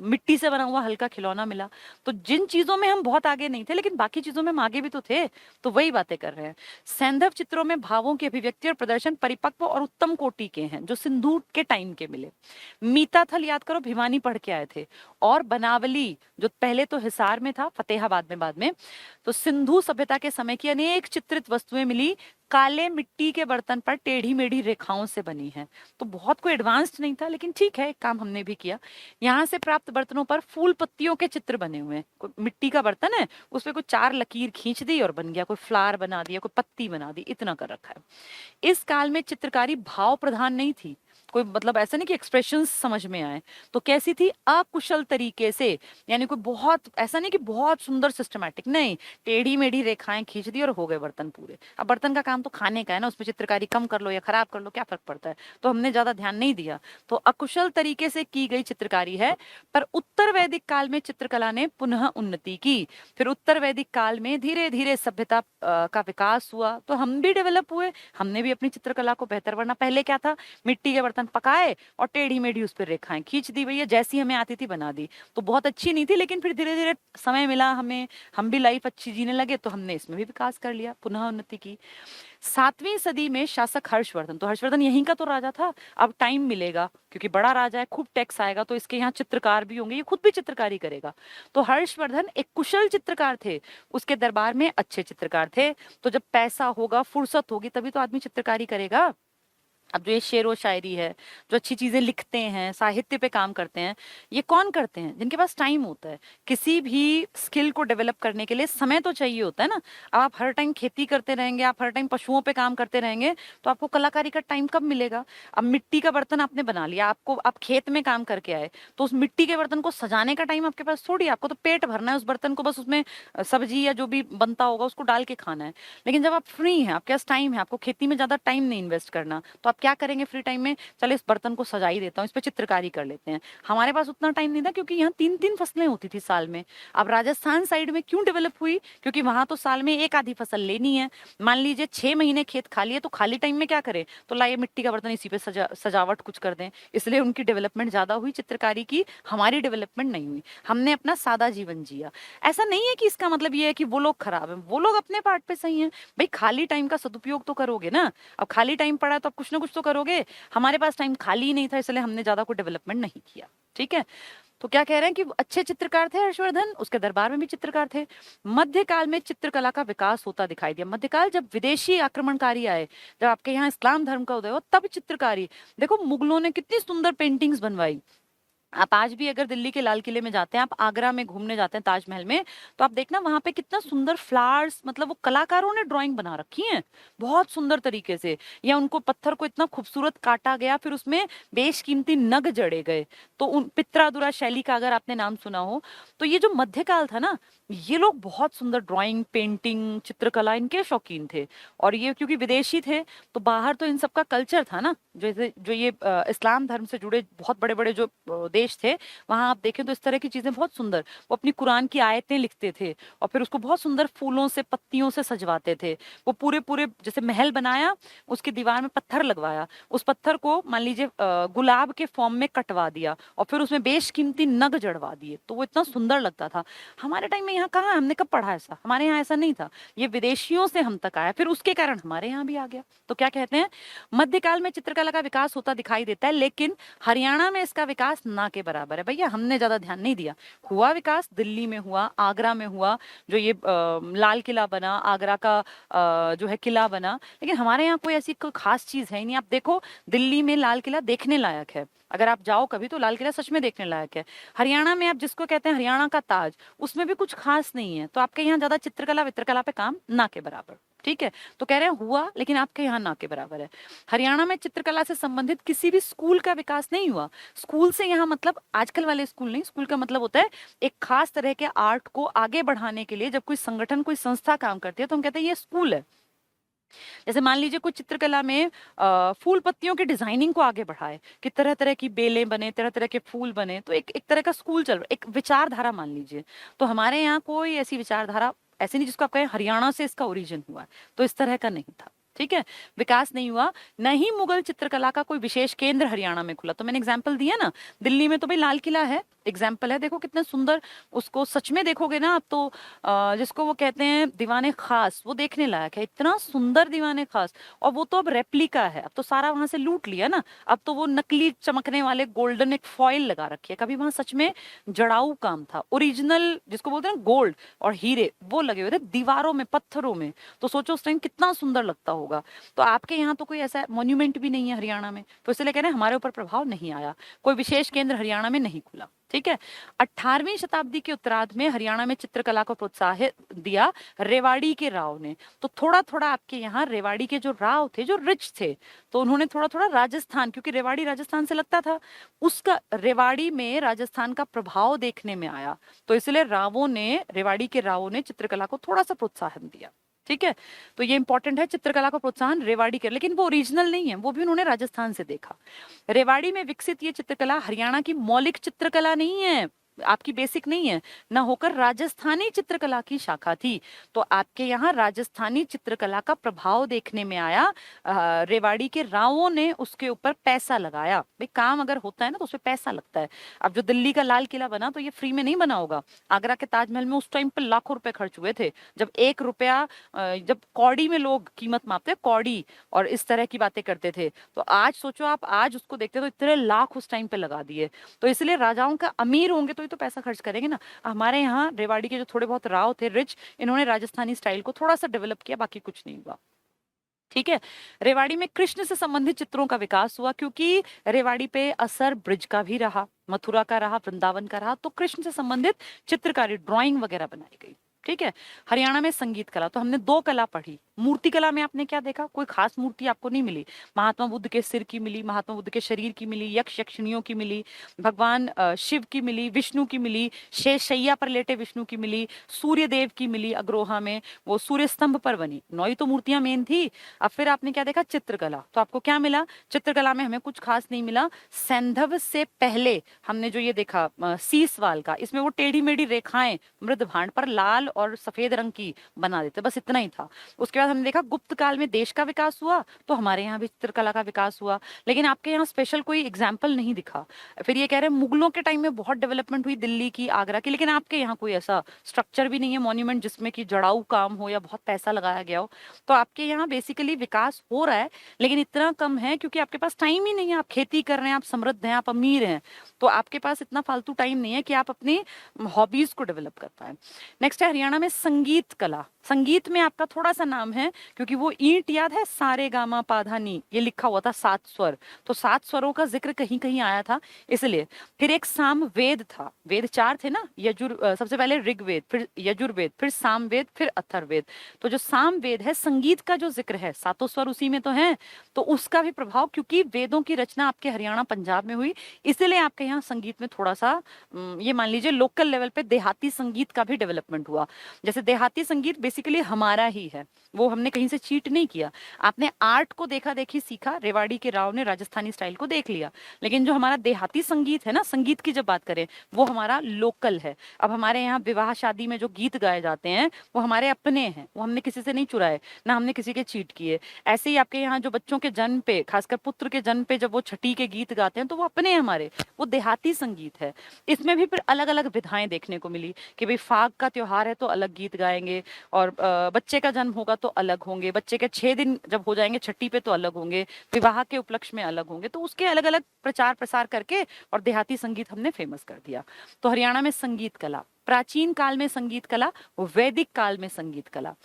मिट्टी से बना हुआ हल्का खिलौना मिला। तो जिन चीजों में हम बहुत आगे नहीं थे लेकिन बाकी चीजों में हम आगे भी तो थे, तो वही बातें कर रहे हैं। सैंधव चित्रों में भावों की अभिव्यक्ति और प्रदर्शन परिपक्व और उत्तम कोटि के हैं जो सिंधु के टाइम के मिले। मीताथल याद करो भिवानी पढ़ के आए थे, और बनावली जो पहले तो हिसार में था, फतेहाबाद में बाद में, तो सिंधु सभ्यता के समय की अनेक चित्रित वस्तुएं मिली काले मिट्टी के बर्तन पर टेढ़ी मेढ़ी रेखाओं से बनी है। तो बहुत कोई एडवांस्ड नहीं था, लेकिन ठीक है, एक काम हमने भी किया। यहाँ से प्राप्त बर्तनों पर फूल पत्तियों के चित्र बने हुए हैं। कोई मिट्टी का बर्तन है, उस पर कोई 4 लकीर खींच दी और बन गया, कोई फ्लावर बना दिया, कोई पत्ती बना दी, इतना कर रखा है। इस काल में चित्रकारी भाव प्रधान नहीं थी, कोई मतलब ऐसा नहीं कि एक्सप्रेशंस समझ में आए। तो कैसी थी? अकुशल तरीके से, यानी कोई बहुत ऐसा नहीं कि बहुत सुंदर सिस्टमैटिक, नहीं, टेढ़ी मेढ़ी रेखाएं खींच दी और हो गए बर्तन पूरे। अब बर्तन का काम तो खाने का है ना, उसमें चित्रकारी कम कर लो या खराब कर लो, क्या फर्क पड़ता है? तो हमने ज्यादा ध्यान नहीं दिया। तो अकुशल तरीके से की गई चित्रकारी है। पर उत्तर वैदिक काल में चित्रकला ने पुनः उन्नति की। फिर उत्तर वैदिक काल में धीरे धीरे सभ्यता का विकास हुआ, तो हम भी डेवलप हुए, हमने भी अपनी चित्रकला को बेहतर, वरना पहले क्या था? मिट्टी के बर्तन पकाए और टेढ़ी मेढ़ी उस पर रेखाएं खींच दी, भैया जैसी हमें आती थी बना दी। तो बहुत अच्छी नहीं थी, लेकिन फिर धीरे धीरे समय मिला हमें, हम भी लाइफ अच्छी जीने लगे, तो हमने इसमें भी विकास कर लिया, पुनः उन्नति की। 7वीं सदी में शासक हर्षवर्धन, तो हर्षवर्धन यहीं का तो राजा था। अब टाइम मिलेगा, क्योंकि बड़ा राजा है, खूब टैक्स आएगा, तो इसके यहाँ चित्रकार भी होंगे, ये खुद भी चित्रकारी करेगा। तो हर्षवर्धन एक कुशल चित्रकार थे, उसके दरबार में अच्छे चित्रकार थे। तो जब पैसा होगा, फुर्सत होगी, तभी तो आदमी चित्रकारी करेगा। अब जो ये शेर व शायरी है, जो अच्छी चीजें लिखते हैं, साहित्य पे काम करते हैं, ये कौन करते हैं? जिनके पास टाइम होता है। किसी भी स्किल को डेवलप करने के लिए समय तो चाहिए होता है ना। अब आप हर टाइम खेती करते रहेंगे, आप हर टाइम पशुओं पे काम करते रहेंगे, तो आपको कलाकारी का टाइम कब मिलेगा? अब मिट्टी का बर्तन आपने बना लिया, आपको आप खेत में काम करके आए, तो उस मिट्टी के बर्तन को सजाने का टाइम आपके पास थोड़ी, आपको तो पेट भरना है उस बर्तन को, बस उसमें सब्जी या जो भी बनता होगा उसको डाल के खाना है। लेकिन जब आप फ्री हैं, आपके पास टाइम है, आपको खेती में ज्यादा टाइम नहीं इन्वेस्ट करना, तो आप क्या करेंगे फ्री टाइम में? चले इस बर्तन को सजा ही देता हूँ, इस पे चित्रकारी कर लेते हैं। हमारे पास उतना टाइम नहीं था, क्योंकि यहाँ 3-3 फसलें होती थी साल में। अब राजस्थान साइड में क्यों डेवलप हुई? क्योंकि वहां तो साल में एक आधी फसल लेनी है। मान लीजिए 6 महीने खेत खाली है, तो खाली टाइम में क्या करें? तो लाइए मिट्टी का बर्तन, इसी पे सजावट कुछ कर दें। इसलिए उनकी डेवलपमेंट ज्यादा हुई चित्रकारी की, हमारी डेवलपमेंट नहीं हुई। हमने अपना सादा जीवन जिया। ऐसा नहीं है कि इसका मतलब ये है कि वो लोग खराब है, वो लोग अपने पार्ट पे सही है। भाई खाली टाइम का सदुपयोग तो करोगे ना। अब खाली टाइम पड़ा है तो आप कुछ ना कुछ तो करोगे। हमारे पास टाइम खाली ही नहीं था, इसलिए हमने ज्यादा कोई डेवलपमेंट नहीं किया। ठीक है। तो क्या कह रहे हैं कि अच्छे चित्रकार थे हर्षवर्धन, उसके दरबार में भी चित्रकार थे। मध्यकाल में चित्रकला का विकास होता दिखाई दिया। मध्यकाल जब विदेशी आक्रमणकारी आए, जब आपके यहाँ इस्लाम धर्म का उदय हो, तब चित्रकारी। देखो मुगलों ने कितनी सुंदर पेंटिंग्स बनवाई। आप आज भी अगर दिल्ली के लाल किले में जाते हैं, आप आगरा में घूमने जाते हैं ताजमहल में, तो आप देखना वहां पे कितना सुंदर फ्लावर्स, मतलब वो कलाकारों ने ड्राइंग बना रखी है बहुत सुंदर तरीके से। या उनको पत्थर को इतना खूबसूरत काटा गया, फिर उसमें बेशकीमती नग जड़े गए। तो उन पित्रादुरा शैली का अगर आपने नाम सुना हो, तो ये जो मध्यकाल था ना, ये लोग बहुत सुंदर ड्राइंग, पेंटिंग, चित्रकला इनके शौकीन थे। और ये क्योंकि विदेशी थे, तो बाहर तो इन सबका कल्चर था ना, जैसे जो ये इस्लाम धर्म से जुड़े बहुत बड़े बड़े जो देश थे, वहां आप देखें तो इस तरह की चीजें बहुत सुंदर, वो अपनी कुरान की आयतें लिखते थे और फिर उसको बहुत सुंदर फूलों से, पत्तियों से सजवाते थे। वो पूरे पूरे जैसे महल बनाया, उसकी दीवार में पत्थर लगवाया, उस पत्थर को मान लीजिए गुलाब के फॉर्म में कटवा दिया और फिर उसमें बेशकीमती नग जड़वा दिए, तो वो इतना सुंदर लगता था। हमारे टाइम में यहाँ कहाँ, हमने कब पढ़ा ऐसा? हमारे यहाँ ऐसा नहीं था। ये विदेशियों से हम तक आया, फिर उसके कारण हमारे यहाँ भी आ गया। तो क्या कहते हैं, मध्यकाल में चित्रकला का विकास होता दिखाई देता है, लेकिन हरियाणा में इसका विकास ना के बराबर है। भैया हमने ज्यादा ध्यान नहीं दिया। हुआ विकास, दिल्ली में हुआ, आगरा में हुआ, जो ये लाल किला बना, आगरा का जो है किला बना, लेकिन हमारे यहाँ कोई ऐसी कोई खास चीज है ही नहीं। आप देखो दिल्ली में लाल किला देखने लायक है, अगर आप जाओ कभी तो लाल किला सच में देखने लायक है। हरियाणा में आप जिसको कहते हैं हरियाणा का ताज, उसमें भी कुछ खास नहीं है। तो आपके यहाँ ज्यादा चित्रकला वित्रकला पे काम ना के बराबर। ठीक है। तो कह रहे हैं हुआ, लेकिन आपके यहाँ ना के बराबर है। हरियाणा में चित्रकला से संबंधित किसी भी स्कूल का विकास नहीं हुआ। स्कूल से यहाँ मतलब आजकल वाले स्कूल नहीं, स्कूल का मतलब होता है एक खास तरह के आर्ट को आगे बढ़ाने के लिए जब कोई संगठन, कोई संस्था काम करती है, तो हम कहते हैं ये स्कूल है। जैसे मान लीजिए कुछ चित्रकला में फूल पत्तियों की डिजाइनिंग को आगे बढ़ाए, कि तरह तरह की बेलें बने, तरह तरह के फूल बने, तो एक एक तरह का स्कूल चल रहा है, एक विचारधारा मान लीजिए। तो हमारे यहाँ कोई ऐसी विचारधारा ऐसे नहीं जिसको आप कहें हरियाणा से इसका ओरिजिन हुआ है, तो इस तरह का नहीं था। ठीक है। विकास नहीं हुआ। न ही मुगल चित्रकला का कोई विशेष केंद्र हरियाणा में खुला। तो मैंने एग्जाम्पल दिया ना, दिल्ली में तो भाई लाल किला है, एग्जाम्पल है, देखो कितने सुंदर, उसको सच में देखोगे ना आप तो जिसको वो कहते हैं दीवाने खास, वो देखने लायक है, इतना सुंदर दीवाने खास। और वो तो अब रेप्लिका है, अब तो सारा वहां से लूट लिया ना, अब तो वो नकली चमकने वाले गोल्डन एक फॉइल लगा रखी है। कभी वहां सच में जड़ाऊ काम था, ओरिजिनल जिसको बोलते हैं गोल्ड और हीरे, वो लगे हुए थे दीवारों में, पत्थरों में। तो सोचो उस टाइम कितना सुंदर लगता होगा। होगा। तो आपके यहाँ तो कोई ऐसा मॉन्यूमेंट भी नहीं है हरियाणा में, तो इसलिए कह रहे हैं हमारे ऊपर प्रभाव नहीं आया, कोई विशेष केंद्र हरियाणा में नहीं खुला। ठीक है। 18वीं शताब्दी के उत्तरार्ध में हरियाणा में चित्रकला को प्रोत्साहित दिया रेवाड़ी के राव ने। तो थोड़ा थोड़ा आपके यहाँ रेवाड़ी के जो राव थे, जो रिच थे, तो उन्होंने थोड़ा थोड़ा राजस्थान, क्योंकि रेवाड़ी राजस्थान से लगता था, उसका रेवाड़ी में राजस्थान का प्रभाव देखने में आया, तो इसलिए रावों ने, रेवाड़ी के रावों ने चित्रकला को थोड़ा सा प्रोत्साहन दिया। ठीक है। तो ये इंपॉर्टेंट है, चित्रकला को प्रोत्साहन रेवाड़ी कर, लेकिन वो ओरिजिनल नहीं है, वो भी उन्होंने राजस्थान से देखा। रेवाड़ी में विकसित ये चित्रकला हरियाणा की मौलिक चित्रकला नहीं है, आपकी बेसिक नहीं है, न होकर राजस्थानी चित्रकला की शाखा थी। तो आपके यहाँ राजस्थानी चित्रकला का प्रभाव देखने में आया, रेवाड़ी के रावों ने उसके ऊपर पैसा लगाया। भाई काम अगर होता है ना तो उसपे पैसा लगता है। अब जो दिल्ली का लाल किला बना तो ये फ्री में नहीं बना होगा। आगरा के ताजमहल में उस टाइम पे लाखों रुपए खर्च हुए थे, जब 1 रुपया, जब कौड़ी में लोग कीमत मापते, कौड़ी और इस तरह की बातें करते थे। तो आज सोचो आप, आज उसको देखते तो इतने लाख उस टाइम पे लगा दिए। तो इसलिए राजाओं का अमीर होंगे तो पैसा खर्च करेंगे ना। हमारे यहाँ रेवाड़ी के जो थोड़े बहुत राव थे, रिच, इन्होंने राजस्थानी स्टाइल को थोड़ा सा डेवलप किया, बाकी कुछ नहीं हुआ। ठीक है। रेवाड़ी में कृष्ण से संबंधित चित्रों का विकास हुआ, क्योंकि रेवाड़ी पे असर ब्रिज का भी रहा, मथुरा का रहा, वृंदावन का रहा, तो कृष्ण से संबंधित चित्रकारी, ड्राइंग वगैरह बनाई गई। ठीक है। हरियाणा में संगीत कला, तो हमने 2 कला पढ़ी। मूर्ति कला में आपने क्या देखा, कोई खास मूर्ति आपको नहीं मिली। महात्मा बुद्ध के सिर की मिली, महात्मा बुद्ध के शरीर की मिली, यक्ष यक्षिणियों की मिली, भगवान शिव की मिली, विष्णु की मिली, शेष शैया पर लेटे विष्णु की मिली, सूर्य देव की मिली अग्रोहा में, वो सूर्य स्तंभ पर बनी। 9 ही तो मूर्तियां मेन थी। अब फिर आपने क्या देखा, चित्रकला, तो आपको क्या मिला, चित्रकला में हमें कुछ खास नहीं मिला। सैंधव से पहले हमने जो ये देखा सीसवाल का, इसमें वो टेढ़ी मेढ़ी रेखाएं मृद भांड पर लाल और सफेद रंग की बना देते, बस इतना ही था। उसके बाद हमने देखा गुप्त काल में देश का विकास हुआ, तो हमारे यहाँ भी चित्रकला का विकास हुआ, लेकिन आपके यहाँ स्पेशल कोई एग्जाम्पल नहीं दिखा। फिर ये कह रहे हैं मुगलों के टाइम में बहुत डेवलपमेंट हुई दिल्ली की, आगरा की, लेकिन आपके यहाँ कोई ऐसा स्ट्रक्चर भी नहीं है, मॉन्यूमेंट जिसमें कि जड़ाऊ काम हो या बहुत पैसा लगाया गया हो। तो आपके यहाँ बेसिकली विकास हो रहा है, लेकिन इतना कम है क्योंकि आपके पास टाइम ही नहीं है। आप खेती कर रहे हैं, आप समृद्ध हैं, आप अमीर हैं, तो आपके पास इतना फालतू टाइम नहीं है कि आप अपनी हॉबीज को डेवलप कर पाए। नेक्स्ट है हरियाणा में संगीत कला। संगीत में आपका थोड़ा सा नाम है, क्योंकि वो ईंट याद है, सारे गामा पाधा नी, ये लिखा हुआ था 7 स्वर, तो 7 स्वरों का जिक्र कहीं कहीं आया था, इसलिए। फिर एक साम वेद था, वेद 4 थे ना, सबसे पहले ऋग्वेद, फिर यजुर्वेद, फिर सामवेद, फिर अथर्ववेद। तो जो सामवेद है, संगीत का जो जिक्र है, 7 स्वर उसी में तो है, तो उसका भी प्रभाव, क्योंकि वेदों की रचना आपके हरियाणा पंजाब में हुई, इसलिए आपके यहाँ संगीत में थोड़ा सा ये मान लीजिए लोकल लेवल पे देहाती संगीत का भी डेवलपमेंट हुआ। जैसे देहाती संगीत बेसिकली हमारा ही है, वो हमने कहीं से चीट नहीं किया। आपने आर्ट को देखा देखी सीखा, रेवाड़ी के राव ने राजस्थानी स्टाइल को देख लिया, लेकिन जो हमारा देहाती संगीत है ना, संगीत की जब बात करें, वो हमारा लोकल है। अब हमारे यहाँ विवाह शादी में जो गीत गाए जाते हैं वो हमारे अपने हैं, वो हमने किसी से नहीं चुराए, ना हमने किसी के चीट किए। ऐसे ही आपके यहाँ जो बच्चों के जन्म पे, खासकर पुत्र के जन्म पे जब वो छठी के गीत गाते हैं, तो वो अपने हमारे, वो देहाती संगीत है। इसमें भी फिर अलग अलग विधाएं देखने को मिली कि भाई फाग का त्योहार है तो अलग गीत गाएंगे, और बच्चे का जन्म होगा तो अलग होंगे, बच्चे के 6 दिन जब हो जाएंगे छठी पे तो अलग होंगे, विवाह के उपलक्ष्य में अलग होंगे, तो उसके अलग अलग प्रचार प्रसार करके और देहाती संगीत हमने फेमस कर दिया। तो हरियाणा में संगीत कला, प्राचीन काल में संगीत कला, वैदिक काल में संगीत कला।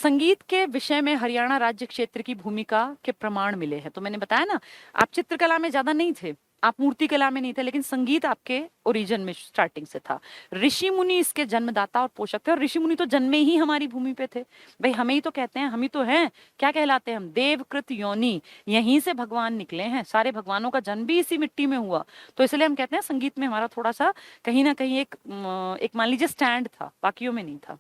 संगीत के विषय में हरियाणा राज्य क्षेत्र की भूमिका के प्रमाण मिले हैं। तो मैंने बताया ना, आप चित्रकला में ज्यादा नहीं थे, आप मूर्ति कला में नहीं थे, लेकिन संगीत आपके ओरिजिन में स्टार्टिंग से था। ऋषि मुनि इसके जन्मदाता और पोषक थे, और ऋषि मुनि तो जन्मे ही हमारी भूमि पे थे। भाई हमें ही तो कहते हैं, हम ही तो हैं, क्या कहलाते हैं हम, देवकृत योनि, यहीं से भगवान निकले हैं, सारे भगवानों का जन्म भी इसी मिट्टी में हुआ। तो इसलिए हम कहते हैं संगीत में हमारा थोड़ा सा कहीं ना कहीं एक मान लीजिए स्टैंड था, बाकियों में नहीं था।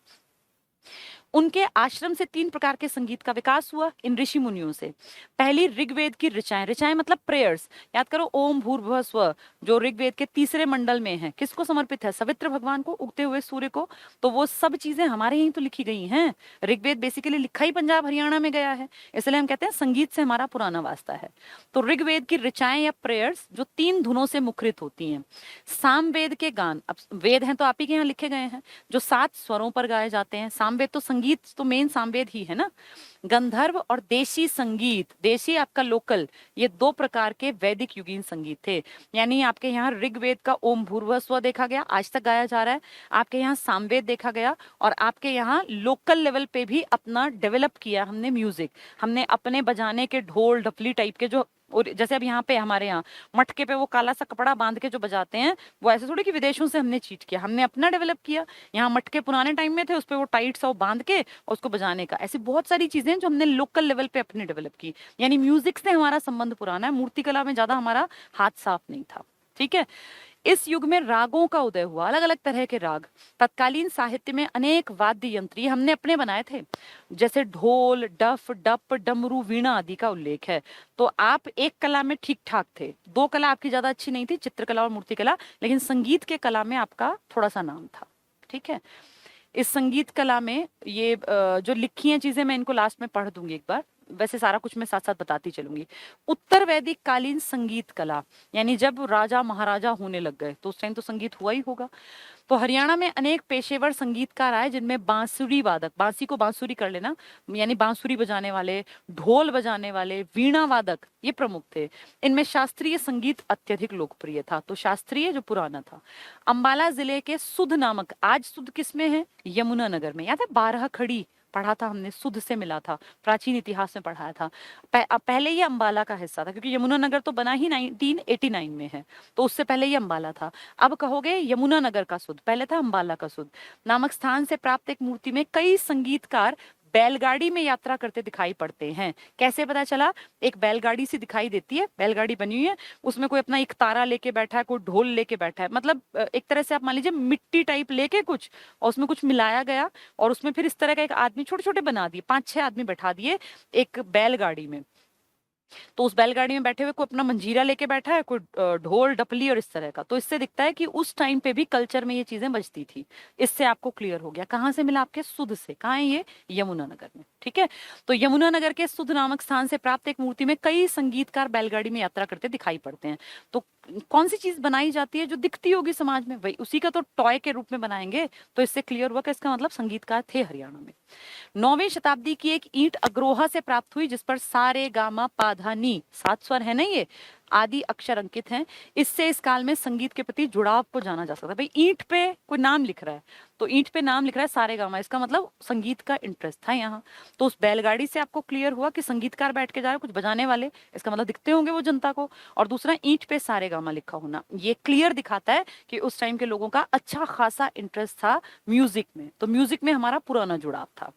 उनके आश्रम से 3 प्रकार के संगीत का विकास हुआ इन ऋषि मुनियों से। पहली ऋग्वेद की ऋचाएं, ऋचाएं मतलब प्रेयर्स, याद करो, ओम भूर्भुवः स्वः, जो ऋग्वेद के 3रे मंडल में है, किसको समर्पित है, सवित्र भगवान को, उगते हुए सूर्य को। तो वो सब चीजें हमारे यहीं तो लिखी गई हैं। ऋग्वेद बेसिकली लिखा ही पंजाब हरियाणा में गया है, इसलिए हम कहते हैं संगीत से हमारा पुराना वास्ता है। तो ऋग्वेद की ऋचाएं या प्रेयर्स जो 3 धुनों से मुखरित होती हैं। सामवेद के गान, अब वेद हैं तो आप ही के यहाँ लिखे गए हैं, जो 7 स्वरों पर गाए जाते हैं। सामवेद तो संगीत संगीत तो मेन सामवेद ही है ना। गंधर्व और देशी संगीत, देशी आपका लोकल, ये दो प्रकार के वैदिक युगीन संगीत थे। यानी आपके यहाँ ऋग्वेद का ओम भूर्भुवः स्वः देखा गया, आज तक गाया जा रहा है। आपके यहाँ सामवेद देखा गया, और आपके यहाँ लोकल लेवल पे भी अपना डेवलप किया हमने म्यूजिक। हमने अपने बजाने के ढोल ढपली टाइप के जो, और जैसे अब यहाँ पे हमारे यहाँ मटके पे वो काला सा कपड़ा बांध के जो बजाते हैं, वो ऐसे थोड़ी कि विदेशों से हमने चीट किया, हमने अपना डेवलप किया। यहाँ मटके पुराने टाइम में थे, उस पर वो टाइट सा वो बांध के और उसको बजाने का, ऐसी बहुत सारी चीजें जो हमने लोकल लेवल पे अपने डेवलप की। यानी म्यूजिक से हमारा संबंध पुराना है, मूर्तिकला में ज्यादा हमारा हाथ साफ नहीं था। ठीक है। इस युग में रागों का उदय हुआ, अलग अलग तरह के राग। तत्कालीन साहित्य में अनेक वाद्य यंत्र ये हमने अपने बनाए थे, जैसे ढोल, डफ, डप, डमरू, वीणा आदि का उल्लेख है। तो आप एक कला में ठीक ठाक थे, दो कला आपकी ज्यादा अच्छी नहीं थी, चित्रकला और मूर्तिकला, लेकिन संगीत के कला में आपका थोड़ा सा नाम था। ठीक है। इस संगीत कला में ये जो लिखी हैं चीजें मैं इनको लास्ट में पढ़ दूंगी एक बार, वैसे सारा कुछ मैं साथ साथ बताती चलूंगी। उत्तर वैदिक कालीन संगीत कला, यानी जब राजा महाराजा होने लग गए तो उस टाइम तो संगीत हुआ ही होगा। तो हरियाणा में अनेक पेशेवर संगीतकार आए, जिनमें बांसुरी वादक, बांसी को बांसुरी कर लेना, यानी बांसुरी बजाने वाले, ढोल बजाने वाले, वीणा वादक, ये प्रमुख थे। इनमें शास्त्रीय संगीत अत्यधिक लोकप्रिय था, तो शास्त्रीय जो पुराना था। अंबाला जिले के सुध नामक, आज सुध किसमें है? यमुनानगर में। याद है 12 खड़ी पढ़ा था हमने, सुध से मिला था, प्राचीन इतिहास में पढ़ाया था। पहले ये अंबाला का हिस्सा था, क्योंकि यमुनानगर तो बना ही 1989 में है, तो उससे पहले ये अंबाला था। अब कहोगे यमुनानगर का सुध, पहले था अंबाला का सुध। नामक स्थान से प्राप्त एक मूर्ति में कई संगीतकार बैलगाड़ी में यात्रा करते दिखाई पड़ते हैं। कैसे पता चला? एक बैलगाड़ी सी दिखाई देती है, बैलगाड़ी बनी हुई है, उसमें कोई अपना एक तारा लेके बैठा है, कोई ढोल लेके बैठा है, मतलब एक तरह से आप मान लीजिए मिट्टी टाइप लेके कुछ, और उसमें कुछ मिलाया गया, और उसमें फिर इस तरह का एक आदमी, छोटे छोटे बना दिए, 5-6 आदमी बैठा दिए एक बैलगाड़ी में। तो उस बैलगाड़ी में बैठे हुए कोई अपना मंजीरा लेके बैठा है, कोई ढोल डपली और इस तरह का। तो इससे दिखता है कि उस टाइम पे भी कल्चर में ये चीजें बजती थी। इससे आपको क्लियर हो गया कहाँ से मिला? आपके सुध से। कहाँ है ये? यमुनानगर में। ठीक है। तो यमुनानगर के सुध नामक स्थान से प्राप्त एक मूर्ति में कई संगीतकार बैलगाड़ी में यात्रा करते दिखाई पड़ते हैं। तो कौन सी चीज बनाई जाती है जो दिखती होगी समाज में, वही उसी का तो टॉय के रूप में बनाएंगे। तो इससे क्लियर हुआ कि इसका मतलब संगीतकार थे हरियाणा में। 9वीं शताब्दी की एक ईंट अग्रोहा से प्राप्त हुई, जिस पर सा रे गा मा पा धा नी 7 स्वर है ना, ये आदि अक्षर अंकित हैं। इससे इस काल में संगीत के प्रति जुड़ाव को जाना जा सकता है। भाई ईंट पे कोई नाम लिख रहा है, तो ईंट पे नाम लिख रहा है सारे गामा, इसका मतलब संगीत का इंटरेस्ट था यहाँ। तो उस बैलगाड़ी से आपको क्लियर हुआ कि संगीतकार बैठ के जा रहे, कुछ बजाने वाले, इसका मतलब दिखते होंगे वो जनता को। और दूसरा, ईंट पे सारे गामा लिखा होना, ये क्लियर दिखाता है कि उस टाइम के लोगों का अच्छा खासा इंटरेस्ट था म्यूजिक में। तो म्यूजिक में हमारा पुराना जुड़ाव था।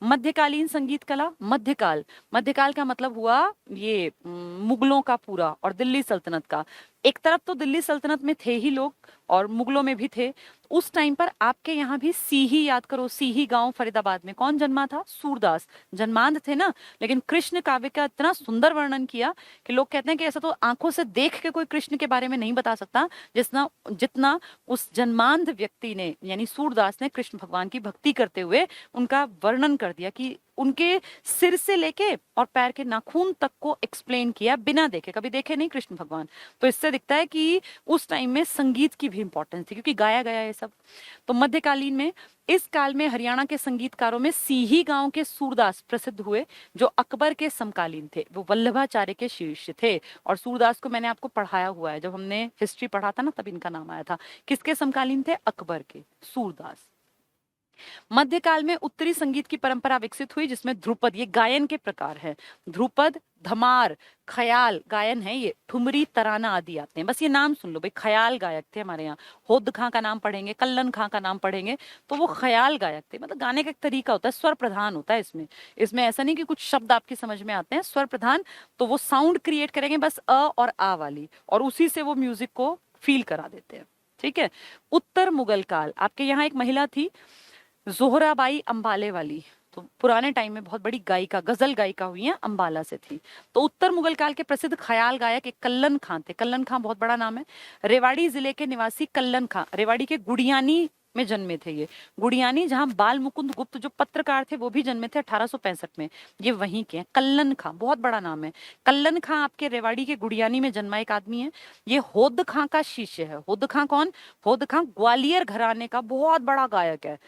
मध्यकालीन संगीत कला, मध्यकाल, मध्यकाल का मतलब हुआ ये मुगलों का पूरा और दिल्ली सल्तनत का। एक तरफ तो दिल्ली सल्तनत में थे ही लोग और मुगलों में भी थे। उस टाइम पर आपके यहाँ भी सीही, याद करो, सीही गांव फरीदाबाद में कौन जन्मा था? सूरदास। जन्मांध थे ना, लेकिन कृष्ण काव्य का इतना सुंदर वर्णन किया कि लोग कहते हैं कि ऐसा तो आंखों से देख के कोई कृष्ण के बारे में नहीं बता सकता जितना उस जन्मांध व्यक्ति ने, यानी सूरदास ने कृष्ण भगवान की भक्ति करते हुए उनका वर्णन कर दिया, कि उनके सिर से लेके और पैर के नाखून तक को एक्सप्लेन किया बिना देखे, कभी देखे नहीं कृष्ण भगवान। तो इससे दिखता है कि उस टाइम में संगीत की भी इंपॉर्टेंस थी, क्योंकि गाया गया ये सब। तो मध्यकालीन में, इस काल में हरियाणा के संगीतकारों में सीही गांव के सूरदास प्रसिद्ध हुए, जो अकबर के समकालीन थे। वो वल्लभाचार्य के शिष्य थे, और सूरदास को मैंने आपको पढ़ाया हुआ है, जब हमने हिस्ट्री पढ़ा था ना तब इनका नाम आया था। किसके समकालीन थे? अकबर के, सूरदास। मध्यकाल में उत्तरी संगीत की परंपरा विकसित हुई, जिसमें ध्रुपद, ये गायन के प्रकार है, ध्रुपद, धमार, ख्याल गायन है, ये ठुमरी, तराना आदि आते हैं। बस ये नाम सुन लो भाई, ख्याल गायक थे हमारे यहाँ। होद खां का नाम पढ़ेंगे, कल्लन खां का नाम पढ़ेंगे, तो वो ख्याल गायक थे। मतलब गाने का एक तरीका होता है, स्वर प्रधान होता है इसमें। इसमें ऐसा नहीं कि कुछ शब्द आपकी समझ में आते हैं, स्वर प्रधान। तो वो साउंड क्रिएट करेंगे बस अ और आ वाली, और उसी से वो म्यूजिक को फील करा देते हैं। ठीक है। उत्तर मुगल काल, आपके यहाँ एक महिला थी जोहराबाई अंबाले वाली, तो पुराने टाइम में बहुत बड़ी गायिका, गजल गायिका हुई है, अंबाला से थी। तो उत्तर मुगल काल के प्रसिद्ध ख्याल गायक एक कल्लन खां थे। कल्लन खां बहुत बड़ा नाम है। रेवाड़ी जिले के निवासी कल्लन खां, रेवाड़ी के गुड़ियानी में जन्मे थे ये। गुड़ियानी जहां बाल मुकुंद गुप्त जो पत्रकार थे वो भी जन्मे थे 1865 में, ये वहीं के हैं। कल्लन खां बहुत बड़ा नाम है। कल्लन खां आपके रेवाड़ी के गुड़ियानी में जन्मा एक आदमी है। ये होद खां का शिष्य है। होद खां कौन? होद खां ग्वालियर घराने का बहुत बड़ा गायक है।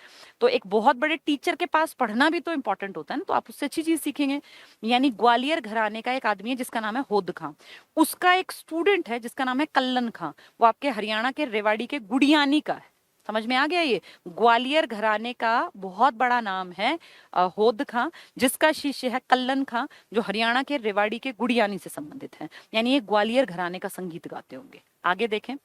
तो एक बहुत बड़े टीचर के पास पढ़ना भी तो इंपॉर्टेंट होता है ना, तो आप उससे अच्छी चीज सीखेंगे। यानी ग्वालियर घराने का एक आदमी है जिसका नाम है होद खां, उसका एक स्टूडेंट है जिसका नाम है कल्लन खां, वो आपके हरियाणा के रेवाड़ी के गुड़ियानी का है। समझ में आ गया? ये ग्वालियर घराने का बहुत बड़ा नाम है होद खां, जिसका शिष्य है कल्लन खां, जो हरियाणा के रेवाड़ी के गुड़ियानी से संबंधित है। यानी ये ग्वालियर घराने का संगीत गाते होंगे। आगे देखें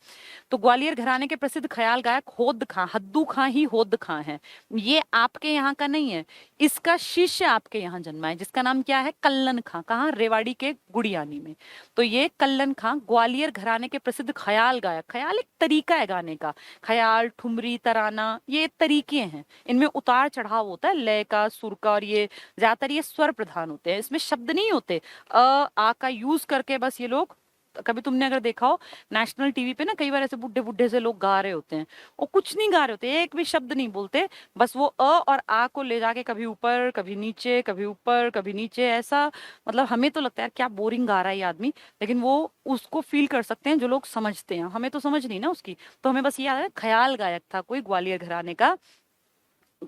तो ग्वालियर घराने के प्रसिद्ध ख्याल गायक होद खां, हद्दू खां ही होद खां है। ये आपके यहाँ का नहीं है, इसका शिष्य आपके यहाँ जन्मा है जिसका नाम क्या है? कल्लन खां। कहाँ? रेवाड़ी के गुड़ियानी में। तो ये कल्लन खां ग्वालियर घराने के प्रसिद्ध ख्याल गायक, ख्याल एक तरीका है गाने का, ख्याल, ठुमरी, तराना, ये तरीके हैं। इनमें उतार चढ़ाव होता है लय का, सुर का, और ये ज्यादातर ये स्वर प्रधान होते हैं, इसमें शब्द नहीं होते। आ का यूज करके बस ये लोग, कभी तुमने अगर देखा हो नेशनल टीवी पे ना, कई बार ऐसे बुढ़े बुढ़े से लोग गा रहे होते हैं, वो कुछ नहीं गा रहे होते, एक भी शब्द नहीं बोलते, बस वो अ और आ को ले जाके कभी ऊपर कभी नीचे, कभी ऊपर कभी नीचे, ऐसा। मतलब हमें तो लगता है यार क्या बोरिंग गा रहा है ये आदमी, लेकिन वो उसको फील कर सकते हैं जो लोग समझते हैं, हमें तो समझ नहीं ना उसकी। तो हमें बस ये याद है ख्याल गायक था कोई ग्वालियर घराने का।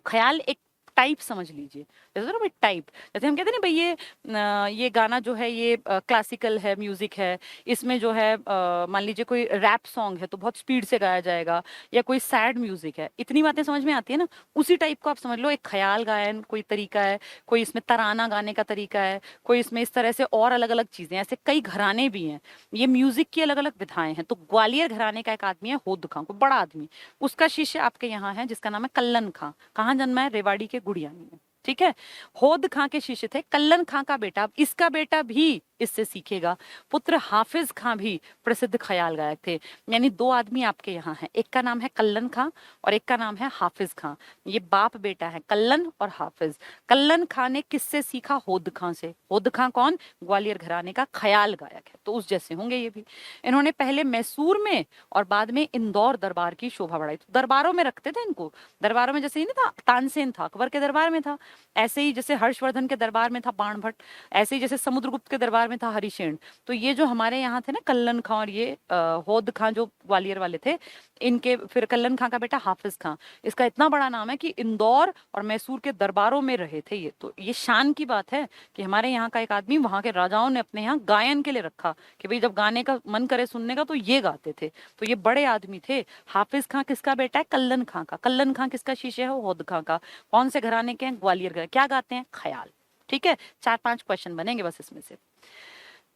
ख्याल एक टाइप समझ लीजिए, जैसे ना भाई टाइप, जैसे हम कहते हैं ना भाई ये गाना जो है ये क्लासिकल है, म्यूजिक है, इसमें जो है मान लीजिए कोई रैप सॉन्ग है तो बहुत स्पीड से गाया जाएगा, या कोई सैड म्यूजिक है, इतनी बातें समझ में आती है ना, उसी टाइप को आप समझ लो। एक ख्याल गायन कोई तरीका है, कोई इसमें तराना गाने का तरीका है, कोई इसमें इस तरह से और अलग अलग चीजें, ऐसे कई घराने भी हैं, ये म्यूजिक की अलग अलग विधाएं हैं। तो ग्वालियर घराने का एक आदमी है होद खां, को बड़ा आदमी, उसका शिष्य आपके यहाँ है जिसका नाम है कल्लन खां। कहाँ जन्मा है? रेवाड़ी के गुड़ियानी में। ठीक है, होद खां के शिष्य थे कल्लन खां का बेटा, इसका बेटा भी इससे सीखेगा। पुत्र हाफिज खां भी प्रसिद्ध ख्याल गायक थे। यानी दो आदमी आपके यहाँ हैं, एक का नाम है कल्लन खां और एक का नाम है हाफिज खां। ये बाप बेटा है कल्लन और हाफिज। कल्लन खां ने किससे सीखा? होद खां से। होद खां कौन? ग्वालियर घराने का ख्याल गायक है, तो उस जैसे होंगे ये भी। इन्होंने पहले मैसूर में और बाद में इंदौर दरबार की शोभा बढ़ाई। तो दरबारों में रखते थे इनको, दरबारों में जैसे ही नहीं था तानसेन था, अकबर के दरबार में था, ऐसे ही जैसे हर्षवर्धन के दरबार में था बाण भट्ट, ऐसे ही जैसे समुद्रगुप्त के दरबार में था हरिशेन। तो ये जो हमारे यहाँ थे ना कल्लन खां और ये होद खां जो ग्वालियर वाले थे, इनके फिर कल्लन खां का बेटा हाफिज खां, इसका इतना बड़ा नाम है कि इंदौर और मैसूर के दरबारों में रहे थे ये। तो ये शान की बात है कि हमारे यहाँ का एक आदमी वहां के राजाओं ने अपने यहाँ गायन के लिए रखा, कि भाई जब गाने का मन करे सुनने का तो ये गाते थे। तो ये बड़े आदमी थे। हाफिज खां किसका बेटा है? कल्लन खां का। कल्लन खां किसका शिष्य है? होद खां का। कौन से घराने के हैं? ग्वालियर का। क्या गाते हैं? ख्याल। ठीक है, 4-5 क्वेश्चन बनेंगे बस इसमें से।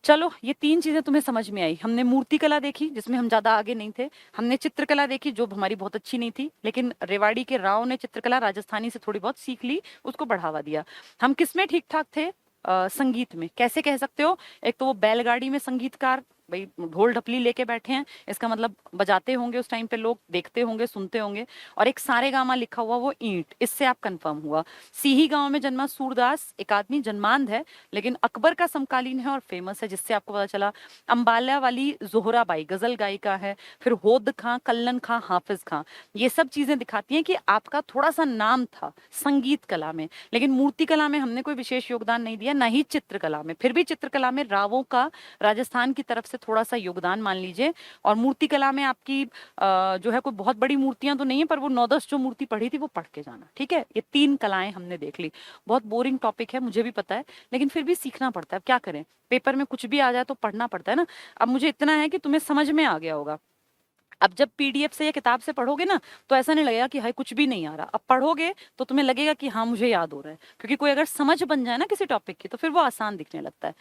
चलो, ये 3 चीजें तुम्हें समझ में आई। हमने मूर्ति कला देखी जिसमें हम ज्यादा आगे नहीं थे, हमने चित्रकला देखी जो हमारी बहुत अच्छी नहीं थी, लेकिन रेवाड़ी के राव ने चित्रकला राजस्थानी से थोड़ी बहुत सीख ली, उसको बढ़ावा दिया। हम किसमें ठीक ठाक थे? संगीत में। कैसे कह सकते हो? एक तो वो बैलगाड़ी में संगीतकार, भाई ढोल ढपली लेके बैठे हैं, इसका मतलब बजाते होंगे उस टाइम पे लोग, देखते होंगे, सुनते होंगे। और एक सारे गामा लिखा हुआ वो ईंट, इससे आप कंफर्म हुआ। सीही गांव में जन्मा सूरदास, एक आदमी जन्मांध है लेकिन अकबर का समकालीन है और फेमस है, जिससे आपको पता चला। अंबाला वाली जोहराबाई गजल गायिका है। फिर होद खां, कल्लन खां, हाफिज खां, ये सब चीजें दिखाती हैं कि आपका थोड़ा सा नाम था संगीत कला में। लेकिन मूर्ति कला में हमने कोई विशेष योगदान नहीं दिया, ना ही चित्रकला में। फिर भी चित्रकला में रावों का राजस्थान की तरफ से थोड़ा सा योगदान मान लीजिए। और मूर्ति कला में आपकी जो है कोई बहुत बड़ी मूर्तियां तो नहीं है, पर वो 9-10 जो मूर्ति पढ़ी थी वो पढ़ के जाना। ठीक है, ये 3 कलाएं हमने देख ली। बहुत बोरिंग टॉपिक है, मुझे भी पता है, लेकिन फिर भी सीखना पड़ता है। अब क्या करें, पेपर में कुछ भी आ जाए तो पढ़ना पड़ता है ना। अब मुझे इतना है कि तुम्हें समझ में आ गया होगा। अब जब पीडीएफ से या किताब से पढ़ोगे ना तो ऐसा नहीं लगेगा कि हाय कुछ भी नहीं आ रहा। अब पढ़ोगे तो तुम्हें लगेगा कि हाँ मुझे याद हो रहा है, क्योंकि कोई अगर समझ बन जाए ना किसी टॉपिक की तो फिर वो आसान दिखने लगता है।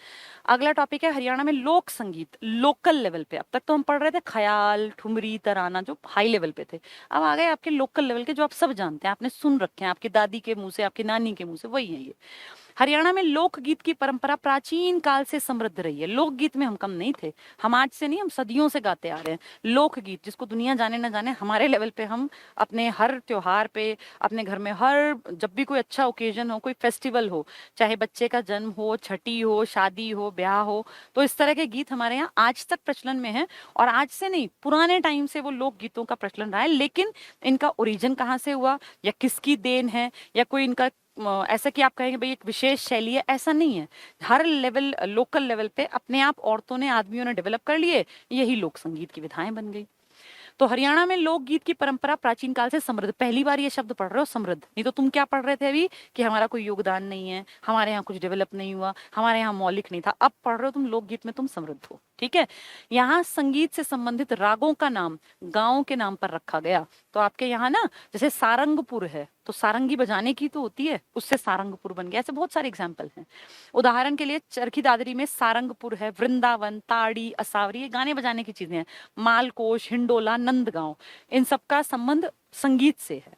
अगला टॉपिक है हरियाणा में लोक संगीत, लोकल लेवल पे। अब तक तो हम पढ़ रहे थे ख्याल, ठुमरी, तराना जो हाई लेवल पे थे। अब आ गए आपके लोकल लेवल के, जो आप सब जानते हैं, आपने सुन रखे हैं, आपकी दादी के मुंह से, आपकी नानी के मुंह से, वही है ये। हरियाणा में लोकगीत की परंपरा प्राचीन काल से समृद्ध रही है। लोकगीत में हम कम नहीं थे, हम आज से नहीं, हम सदियों से गाते आ रहे हैं। लोकगीत जिसको दुनिया जाने ना जाने, हमारे लेवल पे हम अपने हर त्योहार पे, अपने घर में हर जब भी कोई अच्छा ओकेजन हो, कोई फेस्टिवल हो, चाहे बच्चे का जन्म हो, छठी हो, शादी हो, ब्याह हो, तो इस तरह के गीत हमारे यहाँ आज तक प्रचलन में है। और आज से नहीं, पुराने टाइम से वो लोक गीतों का प्रचलन रहा है। लेकिन इनका ओरिजिन कहाँ से हुआ या किसकी देन है, या कोई इनका ऐसा कि आप कहेंगे भाई एक विशेष शैली है, ऐसा नहीं है। हर लेवल, लोकल लेवल पे अपने आप औरतों ने, आदमियों ने डेवलप कर लिए, यही लोक संगीत की विधाएं बन गई। तो हरियाणा में लोकगीत की परंपरा प्राचीन काल से समृद्ध, पहली बार ये शब्द पढ़ रहे हो समृद्ध, नहीं तो तुम क्या पढ़ रहे थे अभी कि हमारा कोई योगदान नहीं है, हमारे यहाँ कुछ डेवलप नहीं हुआ, हमारे यहाँ मौलिक नहीं था। अब पढ़ रहे हो तुम लोकगीत में तुम समृद्ध हो, ठीक है। यहाँ संगीत से संबंधित रागों का नाम गांव के नाम पर रखा गया। तो आपके यहाँ ना जैसे सारंगपुर है, तो सारंगी बजाने की तो होती है, उससे सारंगपुर बन गया। ऐसे बहुत सारे एग्जाम्पल हैं। उदाहरण के लिए चरखी दादरी में सारंगपुर है, वृंदावन, ताड़ी, असावरी, ये गाने बजाने की चीजें हैं। मालकोश, हिंडोला, नंदगांव, इन सबका संबंध संगीत से है।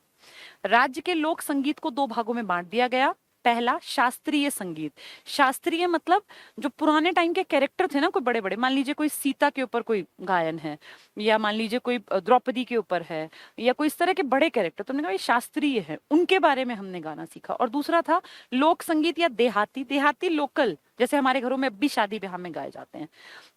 राज्य के लोक संगीत को दो भागों में बांट दिया गया। पहला शास्त्रीय संगीत। शास्त्रीय मतलब जो पुराने टाइम के कैरेक्टर थे ना, कोई बड़े बड़े, मान लीजिए कोई सीता के ऊपर कोई गायन है, या मान लीजिए कोई द्रौपदी के ऊपर है, या कोई इस तरह के बड़े कैरेक्टर, तो हमने कहा ये शास्त्रीय है, उनके बारे में हमने गाना सीखा। और दूसरा था लोक संगीत या देहाती। देहाती लोकल, जैसे हमारे घरों में अब भी शादी ब्याह में गाए जाते हैं।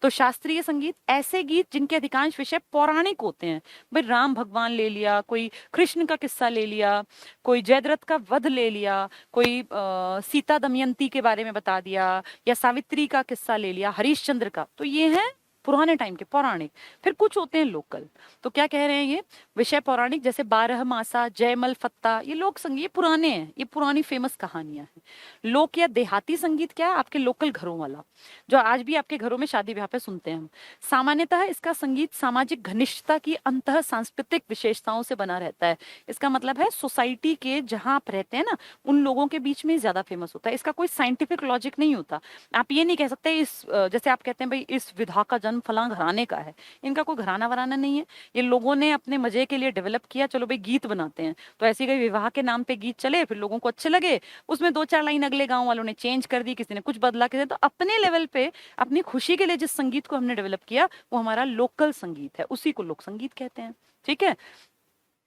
तो शास्त्रीय संगीत ऐसे गीत जिनके अधिकांश विषय पौराणिक होते हैं। भाई राम भगवान ले लिया, कोई कृष्ण का किस्सा ले लिया, कोई जयद्रथ का वध ले लिया, कोई सीता दमयंती के बारे में बता दिया, या सावित्री का किस्सा ले लिया, हरिश्चंद्र का, तो ये है पुराने टाइम के पौराणिक। फिर कुछ होते हैं लोकल। तो क्या कह रहे हैं ये विषय पौराणिक, जैसे बारह मासा, जयमल फत्ता, ये लोक संगीत, ये पुराने हैं, ये पुरानी फेमस कहानियां हैं। लोक या देहाती संगीत क्या है, आपके लोकल घरों वाला, जो आज भी आपके घरों में शादी ब्याह पे सुनते हैं हम। सामान्यतः इसका संगीत सामाजिक घनिष्ठता की अंतः सांस्कृतिक विशेषताओं से बना रहता है। इसका मतलब है सोसाइटी के जहां आप रहते हैं ना, उन लोगों के बीच में ज्यादा फेमस होता है। इसका कोई साइंटिफिक लॉजिक नहीं होता। आप ये नहीं कह सकते इस जैसे आप कहते हैं भाई इस विधा का जन्म फलां घराने का है, इनका कोई घराना वराना नहीं है। ये लोगों ने अपने मजे के लिए डेवलप किया, चलो भाई गीत बनाते हैं, तो ऐसी कोई विवाह के नाम पे गीत चले, फिर लोगों को अच्छे लगे, उसमें दो चार लाइन अगले गांव वालों ने चेंज कर दी, किसी ने कुछ बदला, किसी ने, तो अपने लेवल पे अपनी खुशी के लिए जिस संगीत को हमने डेवलप किया वो हमारा लोकल संगीत है, उसी को लोक संगीत कहते हैं, ठीक है।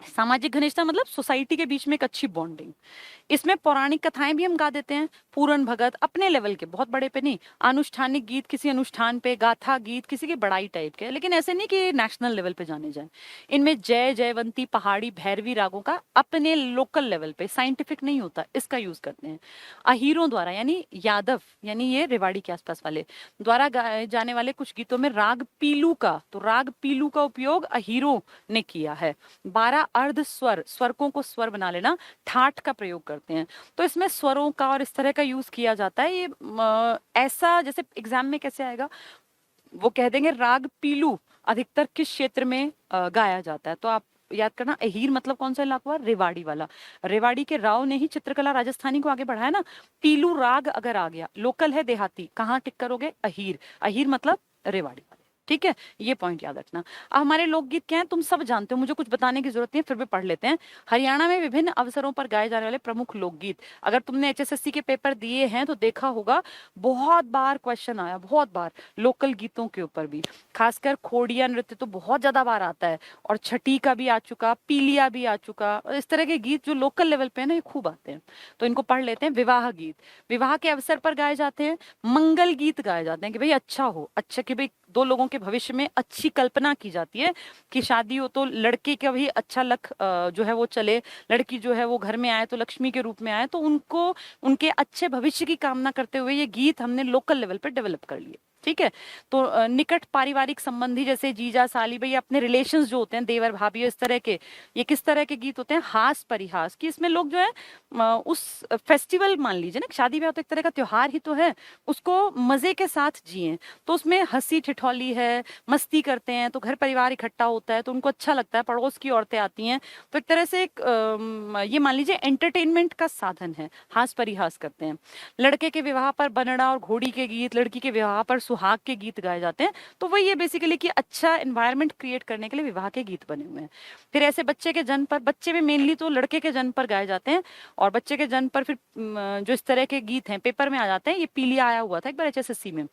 सामाजिक घनिष्ठता मतलब सोसाइटी के बीच में एक अच्छी बॉन्डिंग। इसमें पौराणिक कथाएं भी हम गा देते हैं, पूरन भगत, अपने लेवल के, बहुत बड़े पे नहीं, अनुष्ठानिक गीत किसी अनुष्ठान पे, गाथा गीत किसी की बड़ाई टाइप के, लेकिन ऐसे नहीं कि नेशनल लेवल पे जाने जाए। इनमें जय, जयवंती, पहाड़ी, भैरवी रागों का अपने लोकल लेवल पे, साइंटिफिक नहीं होता, इसका यूज करते हैं। अहीरों द्वारा, यानी यादव, यानी ये रेवाड़ी के आसपास वाले द्वारा गाए जाने वाले कुछ गीतों में राग पीलू का, तो राग पीलू का उपयोग अहीरों ने किया है। 12 अर्ध स्वर, स्वरकों को स्वर बना लेना, ठाठ का प्रयोग करते हैं। तो इसमें स्वरों का और इस तरह का यूज किया जाता है। ये ऐसा जैसे एग्जाम में कैसे आएगा, वो कह देंगे राग पीलू अधिकतर किस क्षेत्र में गाया जाता है, तो आप याद करना। अहीर मतलब कौन सा इलाका हुआ, रेवाड़ी वाला। रेवाड़ी के राव ने ही चित्रकला राजस्थानी को आगे बढ़ाया ना। पीलू राग अगर आ गया, लोकल है देहाती, कहाँ टिक करोगे, अहीर। अहीर मतलब रेवाड़ी वाले, ठीक है, ये पॉइंट याद रखना। अब हमारे लोकगीत क्या हैं, तुम सब जानते हो, मुझे कुछ बताने की जरूरत नहीं है, फिर भी पढ़ लेते हैं। हरियाणा में विभिन्न अवसरों पर गाए जाने वाले प्रमुख लोकगीत। अगर तुमने एचएसएससी के पेपर दिए हैं तो देखा होगा, बहुत बार क्वेश्चन आया, बहुत बार, लोकल गीतों के ऊपर भी। खासकर खोड़िया नृत्य तो बहुत ज्यादा बार आता है, और छठी का भी आ चुका, पीलिया भी आ चुका, और इस तरह के गीत जो लोकल लेवल पे है ना, ये खूब आते हैं, तो इनको पढ़ लेते हैं। विवाह गीत, विवाह के अवसर पर गाए जाते हैं। मंगल गीत गाए जाते हैं कि भाई अच्छा हो, अच्छा कि भाई दो लोगों के भविष्य में अच्छी कल्पना की जाती है कि शादी हो तो लड़के का भी अच्छा लक जो है वो चले, लड़की जो है वो घर में आए तो लक्ष्मी के रूप में आए, तो उनको उनके अच्छे भविष्य की कामना करते हुए ये गीत हमने लोकल लेवल पे डेवलप कर लिए, ठीक है। तो निकट पारिवारिक संबंधी जैसे जीजा साली, भाई अपने रिलेशंस जो होते हैं, देवर भाभी, इस तरह के, ये किस तरह के गीत होते हैं, हास परिहास, कि इसमें लोग जो है उस फेस्टिवल, मान लीजिए ना शादी ब्याह तो एक तरह का त्योहार ही तो है, उसको मजे के साथ जिए, तो उसमें हंसी ठिठौली है, मस्ती करते हैं, तो घर परिवार इकट्ठा होता है तो उनको अच्छा लगता है, पड़ोस की औरतें आती हैं, तो एक तरह से एक ये मान लीजिए एंटरटेनमेंट का साधन है, हास परिहास करते हैं। लड़के के विवाह पर बनड़ा और घोड़ी के गीत, लड़की के विवाह पर सुहाग के गीत गाए जाते हैं। तो वही है बेसिकली कि अच्छा एनवायरनमेंट क्रिएट करने के लिए विवाह के गीत बने हुए हैं। फिर ऐसे बच्चे के जन्म पर, बच्चे में मेनली तो लड़के के जन्म पर गाए जाते हैं, और बच्चे के जन्म पर फिर जो इस तरह के गीत हैं पेपर में आ जाते हैं। ये पीलिया आया हुआ था एक बार HSSC में,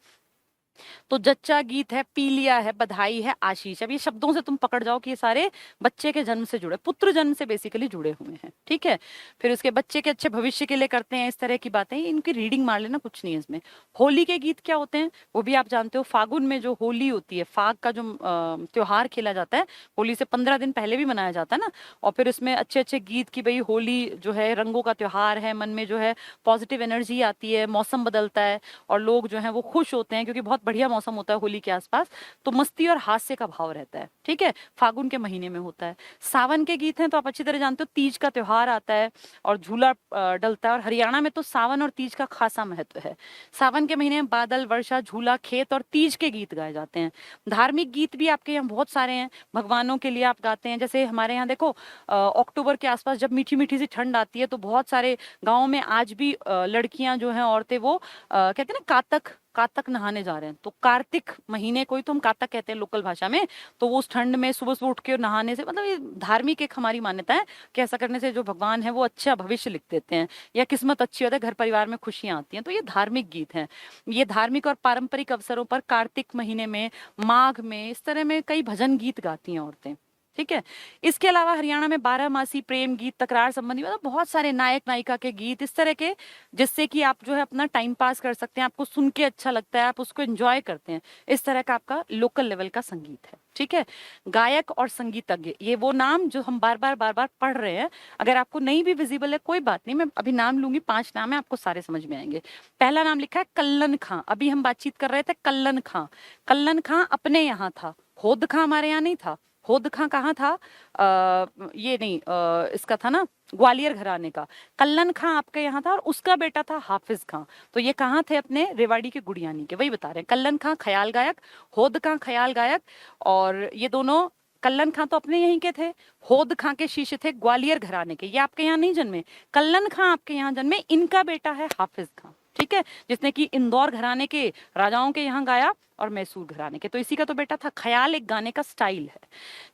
तो जच्चा गीत है, पीलिया है, बधाई है, आशीष। अब ये शब्दों से तुम पकड़ जाओ कि ये सारे बच्चे के जन्म से जुड़े, पुत्र जन्म से बेसिकली जुड़े हुए हैं, ठीक है। फिर उसके बच्चे के अच्छे भविष्य के लिए करते हैं इस तरह की बातें, इनकी रीडिंग मार लेना, कुछ नहीं है इसमें। होली के गीत क्या होते हैं वो भी आप जानते हो, फागुन में जो होली होती है, फाग का जो त्योहार खेला जाता है, होली से 15 दिन पहले भी मनाया जाता है ना। और फिर उसमें अच्छे अच्छे गीत की भाई होली जो है रंगों का त्योहार है, मन में जो है पॉजिटिव एनर्जी आती है, मौसम बदलता है और लोग जो है वो खुश होते हैं क्योंकि बहुत बढ़िया मौसम होता है होली के आसपास, तो मस्ती और हास्य का भाव रहता है, ठीक है। फागुन के महीने में होता है। सावन के गीत हैं तो आप अच्छी तरह जानते हो, तीज का त्योहार आता है और झूला डलता है, और हरियाणा में तो सावन और तीज का खासा महत्व है। सावन के महीने में बादल, वर्षा, झूला, खेत और तीज के गीत गाए जाते हैं। धार्मिक गीत भी आपके यहाँ बहुत सारे हैं, भगवानों के लिए आप गाते हैं। जैसे हमारे यहाँ देखो अक्टूबर के आसपास जब मीठी मीठी सी ठंड आती है तो बहुत सारे गाँव में आज भी लड़कियां जो हैं, औरतें, वो कहते हैं ना कातक, कातक नहाने जा रहे हैं। तो कार्तिक महीने को ही तो हम कातक कहते हैं लोकल भाषा में। तो वो उस ठंड में सुबह सुबह उठ के नहाने से, मतलब ये धार्मिक एक हमारी मान्यता है कि ऐसा करने से जो भगवान है वो अच्छा भविष्य लिख देते हैं, या किस्मत अच्छी होती है, घर परिवार में खुशियां आती हैं। तो ये धार्मिक गीत हैं। ये धार्मिक और पारंपरिक अवसरों पर कार्तिक महीने में, माघ में, इस तरह में कई भजन गीत गाती हैं औरतें, ठीक है। इसके अलावा हरियाणा में 12 मासी प्रेम गीत, तकरार संबंधी, मतलब बहुत सारे नायक नायिका के गीत इस तरह के, जिससे कि आप जो है अपना टाइम पास कर सकते हैं, आपको सुन के अच्छा लगता है, आप उसको एंजॉय करते हैं। इस तरह का आपका लोकल लेवल का संगीत है, ठीक है। गायक और संगीतज्ञ, ये वो नाम जो हम बार बार पढ़ रहे हैं, अगर आपको नहीं भी विजिबल है कोई बात नहीं, मैं अभी नाम लूंगी, 5 नाम है, आपको सारे समझ में आएंगे। पहला नाम लिखा है कल्लन खां। अभी हम बातचीत कर रहे थे कल्लन खां। कल्लन खां अपने यहाँ था, होद खां हमारे यहाँ नहीं था। होद खां कहाँ था? ये नहीं, इसका था ना ग्वालियर घराने का। कल्लन खां आपके यहाँ था और उसका बेटा था हाफिज खां। तो ये कहाँ थे? अपने रेवाड़ी के गुड़ियानी के। वही बता रहे हैं, कल्लन खां ख्याल गायक, होद खां ख्याल गायक। और ये दोनों, कल्लन खां तो अपने यहीं के थे, होद खां के शिष्य थे ग्वालियर घराने के। ये आपके यहाँ नहीं जन्मे, कल्लन खां आपके यहाँ जन्मे, इनका बेटा है हाफिज खां, ठीक है, जिसने कि इंदौर घराने के राजाओं के यहाँ गाया और मैसूर घराने के, तो इसी का तो बेटा था। ख्याल एक गाने का स्टाइल है।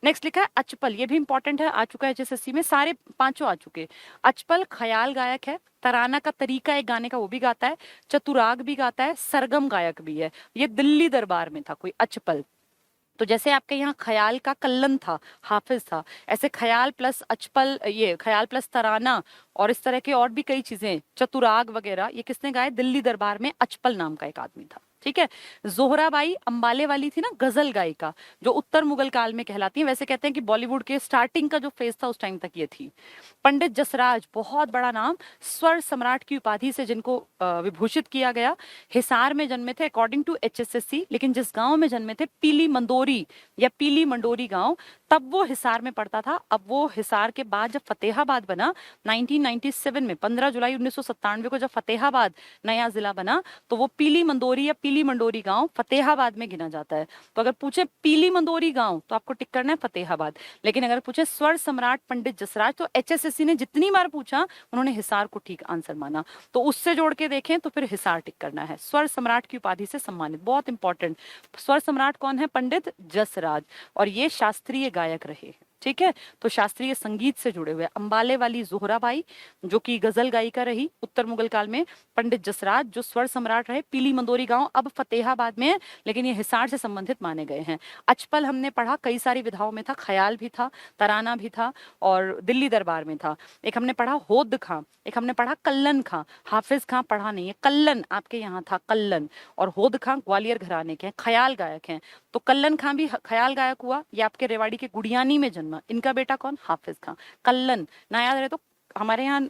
नेक्स्ट लिखा है अचपल, ये भी इंपॉर्टेंट है, आ चुका है HSSC में, सारे 5 आ चुके। अचपल ख्याल गायक है, तराना का तरीका एक गाने का वो भी गाता है, चतुराग भी गाता है, सरगम गायक भी है। ये दिल्ली दरबार में था कोई अचपल। तो जैसे आपके यहाँ ख्याल का कल्लन था, हाफिज था, ऐसे ख्याल प्लस अचपल, ये ख्याल प्लस तराना और इस तरह के और भी कई चीजें, चतुराग वगैरह, ये किसने गाए? दिल्ली दरबार में अचपल नाम का एक आदमी था, ठीक है। जोहराबाई अंबाले वाली थी ना, गजल गायिका, जो उत्तर मुगल काल में कहलाती है। वैसे कहते हैं कि बॉलीवुड के स्टार्टिंग का जो फेज था उस टाइम तक ये थी। पंडित जसराज, बहुत बड़ा नाम, स्वर सम्राट की उपाधि से जिनको विभूषित किया गया, हिसार में जन्मे थे अकॉर्डिंग टू HSSC। लेकिन जिस गांव में जन्मे थे, पीली मंदोरी या पीली मंडोरी गांव, तब वो हिसार में पड़ता था। अब वो हिसार के बाद जब फतेहाबाद बना 1997 में, 15 जुलाई 1997 को जब फतेहाबाद नया जिला बना, तो वो पीली मंदोरी या पीली मंडोरी गांव फतेहाबाद में गिना जाता है। तो अगर पूछे पीली मंदोरी गांव तो आपको टिक करना है फतेहाबाद। लेकिन अगर पूछे स्वर सम्राट पंडित जसराज, तो HSSC ने जितनी बार पूछा उन्होंने हिसार को ठीक आंसर माना। तो उससे जोड़ के देखें तो फिर हिसार टिक करना है। स्वर सम्राट की उपाधि से सम्मानित, बहुत इंपॉर्टेंट। स्वर सम्राट कौन है? पंडित जसराज, और ये शास्त्रीय गायक रहे, ठीक है। तो शास्त्रीय संगीत से जुड़े हुए। अंबाले वाली जोहराबाई जो कि गजल गायिका रही उत्तर मुगल काल में, पंडित जसराज जो स्वर सम्राट रहे, पीली मंदोरी गांव अब फतेहाबाद में है, लेकिन ये हिसार से संबंधित माने गए हैं। अचपल हमने पढ़ा कई सारी विधाओं में था, ख्याल भी था, तराना भी था और दिल्ली दरबार में था। एक हमने पढ़ा होद खां, एक हमने पढ़ा कल्लन खां। हाफिज खां पढ़ा नहीं है, कल्लन आपके यहाँ था, कल्लन। और होद खां ग्वालियर घराने के हैं, ख्याल गायक हैं। तो कल्लन खां भी ख्याल गायक हुआ, ये आपके रेवाड़ी के गुड़ियानी में जन्मा। इनका बेटा कौन? हाफिज खां। कल्लन ना याद रहे तो हमारे यहाँ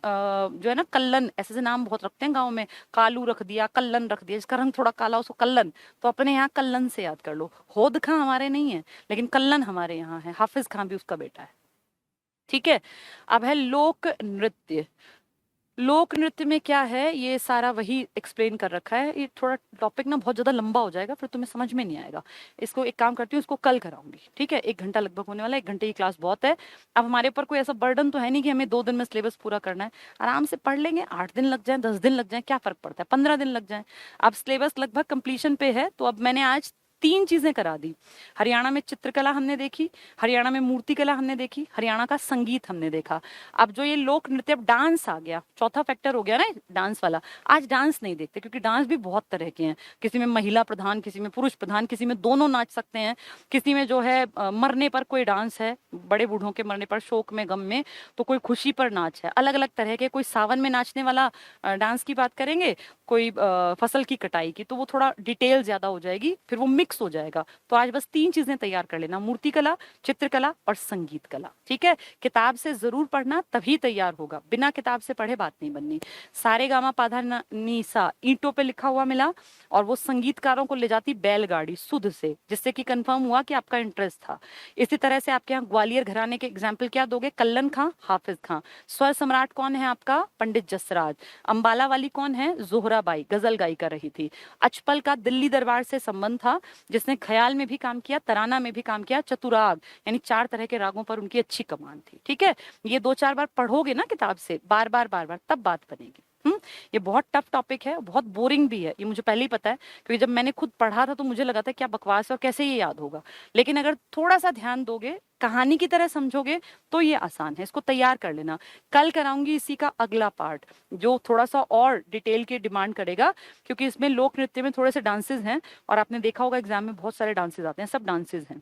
जो है ना कल्लन, ऐसे से नाम बहुत रखते हैं गांव में, कालू रख दिया, कल्लन रख दिया, जिसका रंग थोड़ा काला उसको कल्लन। तो अपने यहाँ कल्लन से याद कर लो। होद खां हमारे नहीं है, लेकिन कल्लन हमारे यहाँ है। हाफिज खां भी उसका बेटा है, ठीक है। अब है लोक नृत्य। लोक नृत्य में क्या है, ये सारा वही एक्सप्लेन कर रखा है। ये थोड़ा टॉपिक ना बहुत ज्यादा लंबा हो जाएगा, फिर तुम्हें समझ में नहीं आएगा। इसको एक काम करती हूँ, इसको कल कराऊंगी, ठीक है? 1 घंटा लगभग होने वाला है, 1 घंटे की क्लास बहुत है। अब हमारे ऊपर कोई ऐसा बर्डन तो है नहीं कि हमें 2 दिन में सिलेबस पूरा करना है। आराम से पढ़ लेंगे, 8 दिन लग जाए, 10 दिन लग जाए, क्या फर्क पड़ता है, 15 दिन लग जाए। अब सिलेबस लगभग कंप्लीशन पे है, तो अब मैंने आज 3 चीजें करा दी। हरियाणा में चित्रकला हमने देखी, हरियाणा में मूर्ति कला हमने देखी, हरियाणा का संगीत हमने देखा। अब जो ये लोक नृत्य, अब डांस आ गया, चौथा फैक्टर हो गया ना डांस वाला। आज डांस नहीं देखते, क्योंकि डांस भी बहुत तरह के हैं। किसी में महिला प्रधान, किसी में पुरुष प्रधान, किसी में दोनों नाच सकते हैं, किसी में जो है मरने पर कोई डांस है, बड़े बूढ़ों के मरने पर, शोक में, गम में, तो कोई खुशी पर नाच है। अलग अलग तरह के, कोई सावन में नाचने वाला डांस की बात करेंगे, कोई फसल की कटाई की, तो वो थोड़ा डिटेल ज्यादा हो जाएगी, फिर वो मिक्स हो जाएगा। तो आज बस 3 चीजें तैयार कर लेना, मूर्ति कला, चित्रकला और संगीत कला, ठीक है? किताब से जरूर पढ़ना, तभी तैयार होगा, बिना किताब से पढ़े बात नहीं बननी। सारे गामा पाधा नी सा ईंटों पे लिखा हुआ मिला, और वो संगीतकारों को ले जाती बैलगाड़ी सुध से, जिससे कि कंफर्म हुआ कि आपका इंटरेस्ट था। इसी तरह से आपके यहाँ ग्वालियर घराने के एग्जाम्पल क्या दोगे? कल्लन खां, हाफिज खां। स्वर सम्राट कौन है आपका? पंडित जसराज। अंबाला वाली कौन है? जोहराबाई, गजल गाई कर रही थी। अचपल का दिल्ली दरबार से संबंध था, जिसने ख्याल में भी काम किया, तराना में भी काम किया, चतुराग यानी 4 तरह के रागों पर उनकी अच्छी कमान थी, ठीक है? ये 2-4 बार पढ़ोगे ना किताब से, बार बार बार बार, तब बात बनेगी। ये बहुत टफ टॉपिक है, बहुत बोरिंग भी है, ये मुझे पहले ही पता है, क्योंकि जब मैंने खुद पढ़ा था तो मुझे लगा था क्या बकवास है और कैसे ये याद होगा। लेकिन अगर थोड़ा सा ध्यान दोगे, कहानी की तरह समझोगे, तो ये आसान है। इसको तैयार कर लेना। कल कराऊंगी इसी का अगला पार्ट, जो थोड़ा सा और डिटेल की डिमांड करेगा, क्योंकि इसमें लोक नृत्य में थोड़े से डांसेस हैं, और आपने देखा होगा एग्जाम में बहुत सारे डांसेस आते हैं, सब डांसेस हैं।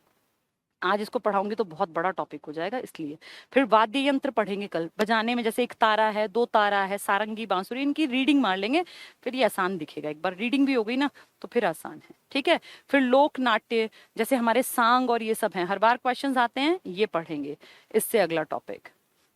आज इसको पढ़ाऊंगी तो बहुत बड़ा टॉपिक हो जाएगा, इसलिए। फिर वाद्य यंत्र पढ़ेंगे कल, बजाने में जैसे 1 तारा है, 2 तारा है, सारंगी, बांसुरी, इनकी रीडिंग मार लेंगे, फिर ये आसान दिखेगा। एक बार रीडिंग भी हो गई ना, तो फिर आसान है, ठीक है? फिर लोक नाट्य, जैसे हमारे सांग और ये सब हैं, हर बार क्वेश्चंस आते हैं, ये पढ़ेंगे। इससे अगला टॉपिक,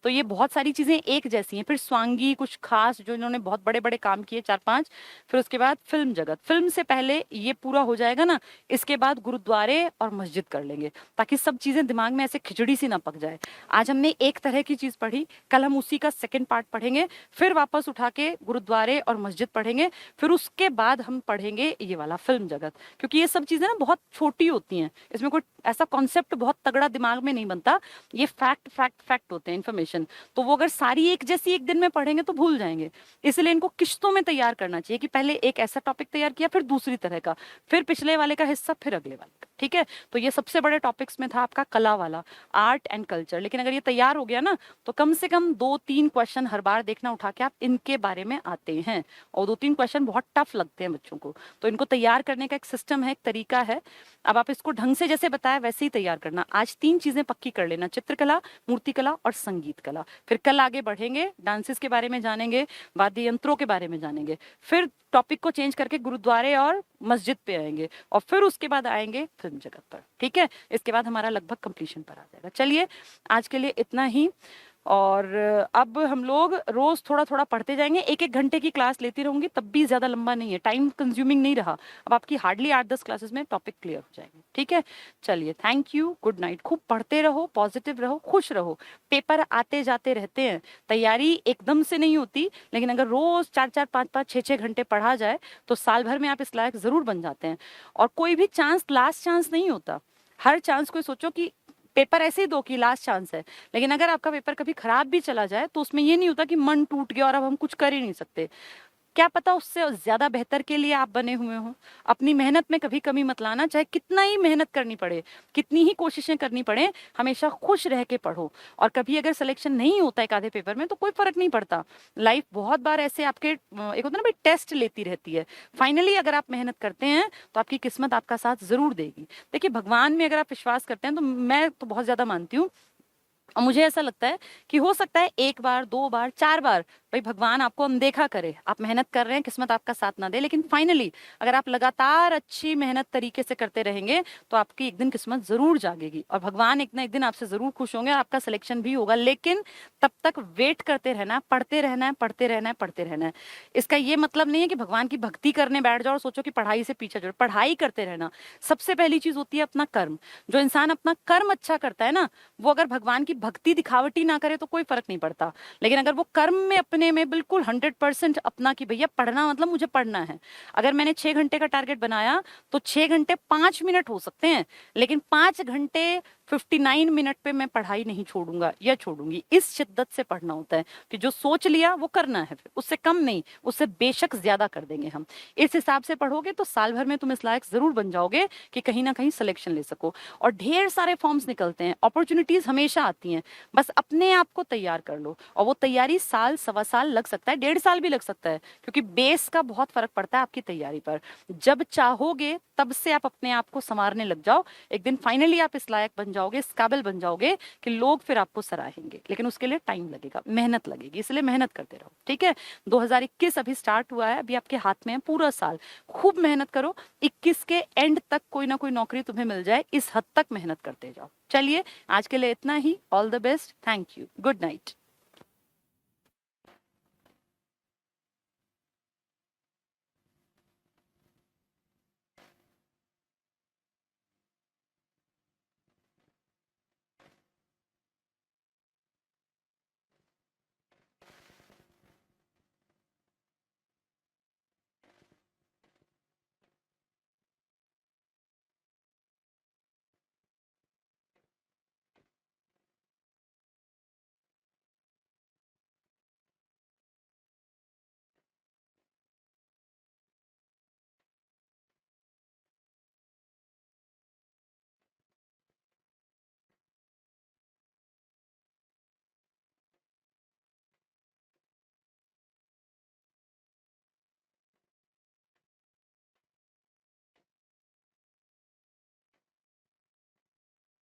तो ये बहुत सारी चीजें एक जैसी हैं। फिर स्वांगी, कुछ खास जो इन्होंने बहुत बड़े बड़े काम किए, 4-5। फिर उसके बाद फिल्म जगत, फिल्म से पहले ये पूरा हो जाएगा ना, इसके बाद गुरुद्वारे और मस्जिद कर लेंगे, ताकि सब चीजें दिमाग में ऐसे खिचड़ी सी ना पक जाए। आज हमने एक तरह की चीज पढ़ी, कल हम उसी का सेकेंड पार्ट पढ़ेंगे, फिर वापस उठा के गुरुद्वारे और मस्जिद पढ़ेंगे, फिर उसके बाद हम पढ़ेंगे ये वाला फिल्म जगत। क्योंकि ये सब चीजें ना बहुत छोटी होती हैं, इसमें कोई ऐसा कॉन्सेप्ट बहुत तगड़ा दिमाग में नहीं बनता, ये फैक्ट फैक्ट फैक्ट होते हैं, इन्फॉर्मेशन। तो वो अगर सारी एक जैसी एक दिन में पढ़ेंगे तो भूल जाएंगे। इसलिए इनको किश्तों में तैयार करना चाहिए, कि पहले एक ऐसा टॉपिक तैयार किया, फिर दूसरी तरह का, फिर पिछले वाले का हिस्सा, फिर अगले वाले का, ठीक है? तो ये सबसे बड़े टॉपिक्स में था आपका कला वाला, आर्ट एंड कल्चर। लेकिन अगर ये तैयार हो गया ना, तो कम से कम 2-3 क्वेश्चन हर बार देखना उठा के, आप इनके बारे में आते हैं, और 2-3 क्वेश्चन बहुत टफ लगते हैं बच्चों को। तो इनको तैयार करने का एक सिस्टम है, एक तरीका है। अब आप इसको ढंग से जैसे बताया वैसे ही तैयार करना। आज 3 चीजें पक्की कर लेना, चित्रकला, मूर्तिकला और संगीत कला। फिर कल आगे बढ़ेंगे, डांसेस के बारे में जानेंगे, वाद्य यंत्रों के बारे में जानेंगे, फिर टॉपिक को चेंज करके गुरुद्वारे और मस्जिद पे आएंगे, और फिर उसके बाद आएंगे फिल्म जगत पर, ठीक है? इसके बाद हमारा लगभग कंप्लीशन पर आ जाएगा। चलिए, आज के लिए इतना ही। और अब हम लोग रोज थोड़ा थोड़ा पढ़ते जाएंगे, 1-1 घंटे की क्लास लेती रहूंगी, तब भी ज्यादा लंबा नहीं है, टाइम कंज्यूमिंग नहीं रहा। अब आपकी हार्डली 8-10 क्लासेस में टॉपिक क्लियर हो जाएंगे, ठीक है? चलिए, थैंक यू, गुड नाइट। खूब पढ़ते रहो, पॉजिटिव रहो, खुश रहो। पेपर आते जाते रहते हैं, तैयारी एकदम से नहीं होती, लेकिन अगर रोज 4-4, 5-5, 6-6 घंटे पढ़ा जाए तो साल भर में आप इस लायक जरूर बन जाते हैं। और कोई भी चांस लास्ट चांस नहीं होता। हर चांस को सोचो कि पेपर ऐसे ही दो कि लास्ट चांस है, लेकिन अगर आपका पेपर कभी खराब भी चला जाए तो उसमें ये नहीं होता कि मन टूट गया और अब हम कुछ कर ही नहीं सकते। क्या पता उससे ज्यादा बेहतर के लिए आप बने हुए हो। अपनी मेहनत में कभी कमी मत लाना, चाहे कितना ही मेहनत करनी पड़े, कितनी ही कोशिशें करनी पड़े, हमेशा खुश रह के पढ़ो। और कभी अगर सिलेक्शन नहीं होता एक आधे पेपर में तो कोई फर्क नहीं पड़ता। लाइफ बहुत बार ऐसे आपके एक होता ना भाई, टेस्ट लेती रहती है। फाइनली अगर आप मेहनत करते हैं तो आपकी किस्मत आपका साथ जरूर देगी। देखिए, भगवान में अगर आप विश्वास करते हैं, तो मैं तो बहुत ज्यादा मानती हूँ, और मुझे ऐसा लगता है कि हो सकता है 1 बार, 2 बार, 4 बार भाई भगवान आपको अनदेखा करे, आप मेहनत कर रहे हैं, किस्मत आपका साथ ना दे, लेकिन फाइनली अगर आप लगातार अच्छी मेहनत तरीके से करते रहेंगे तो आपकी एक दिन किस्मत जरूर जागेगी, और भगवान एक ना एक दिन आपसे जरूर खुश होंगे और आपका सिलेक्शन भी होगा। लेकिन तब तक वेट करते रहना है, पढ़ते रहना है, पढ़ते रहना है, पढ़ते रहना है। इसका ये मतलब नहीं है कि भगवान की भक्ति करने बैठ जाओ और सोचो कि पढ़ाई से पीछे जोड़। पढ़ाई करते रहना। सबसे पहली चीज होती है अपना कर्म। जो इंसान अपना कर्म अच्छा करता है ना, वो अगर भगवान की भक्ति दिखावटी ना करे तो कोई फर्क नहीं पड़ता, लेकिन अगर वो कर्म में अपनी पढ़ने में बिल्कुल 100% अपना कि भैया पढ़ना मतलब मुझे पढ़ना है। अगर मैंने 6 घंटे का टारगेट बनाया तो 6 घंटे 5 मिनट हो सकते हैं, लेकिन 5 घंटे 59 मिनट पे मैं पढ़ाई नहीं छोड़ूंगा या छोड़ूंगी। इस शिद्दत से पढ़ना होता है कि जो सोच लिया वो करना है, फिर उससे कम नहीं, उससे बेशक ज्यादा कर देंगे हम। इस हिसाब से पढ़ोगे तो साल भर में तुम इस लायक जरूर बन जाओगे कि कहीं ना कहीं सिलेक्शन ले सको। और ढेर सारे फॉर्म्स निकलते हैं, अपॉर्चुनिटीज हमेशा आती हैं, बस अपने आप को तैयार कर लो। और वो तैयारी साल, सवा साल लग सकता है, 1.5 साल भी लग सकता है, क्योंकि बेस का बहुत फर्क पड़ता है आपकी तैयारी पर। जब चाहोगे तब से आप अपने आप को संवारने लग जाओ, एक दिन फाइनली आप इस लायक बन जाओगे, इस काबिल बन जाओगे कि लोग फिर आपको सराहेंगे। लेकिन उसके लिए टाइम लगेगा, मेहनत लगेगी, इसलिए मेहनत करते रहो, ठीक है। 2021 अभी स्टार्ट हुआ है, अभी आपके हाथ में है पूरा साल, खूब मेहनत करो। 21 के एंड तक कोई ना कोई नौकरी तुम्हें मिल जाए, इस हद तक मेहनत करते जाओ। चलिए आज के लिए इतना ही। All the best, thank you, good night.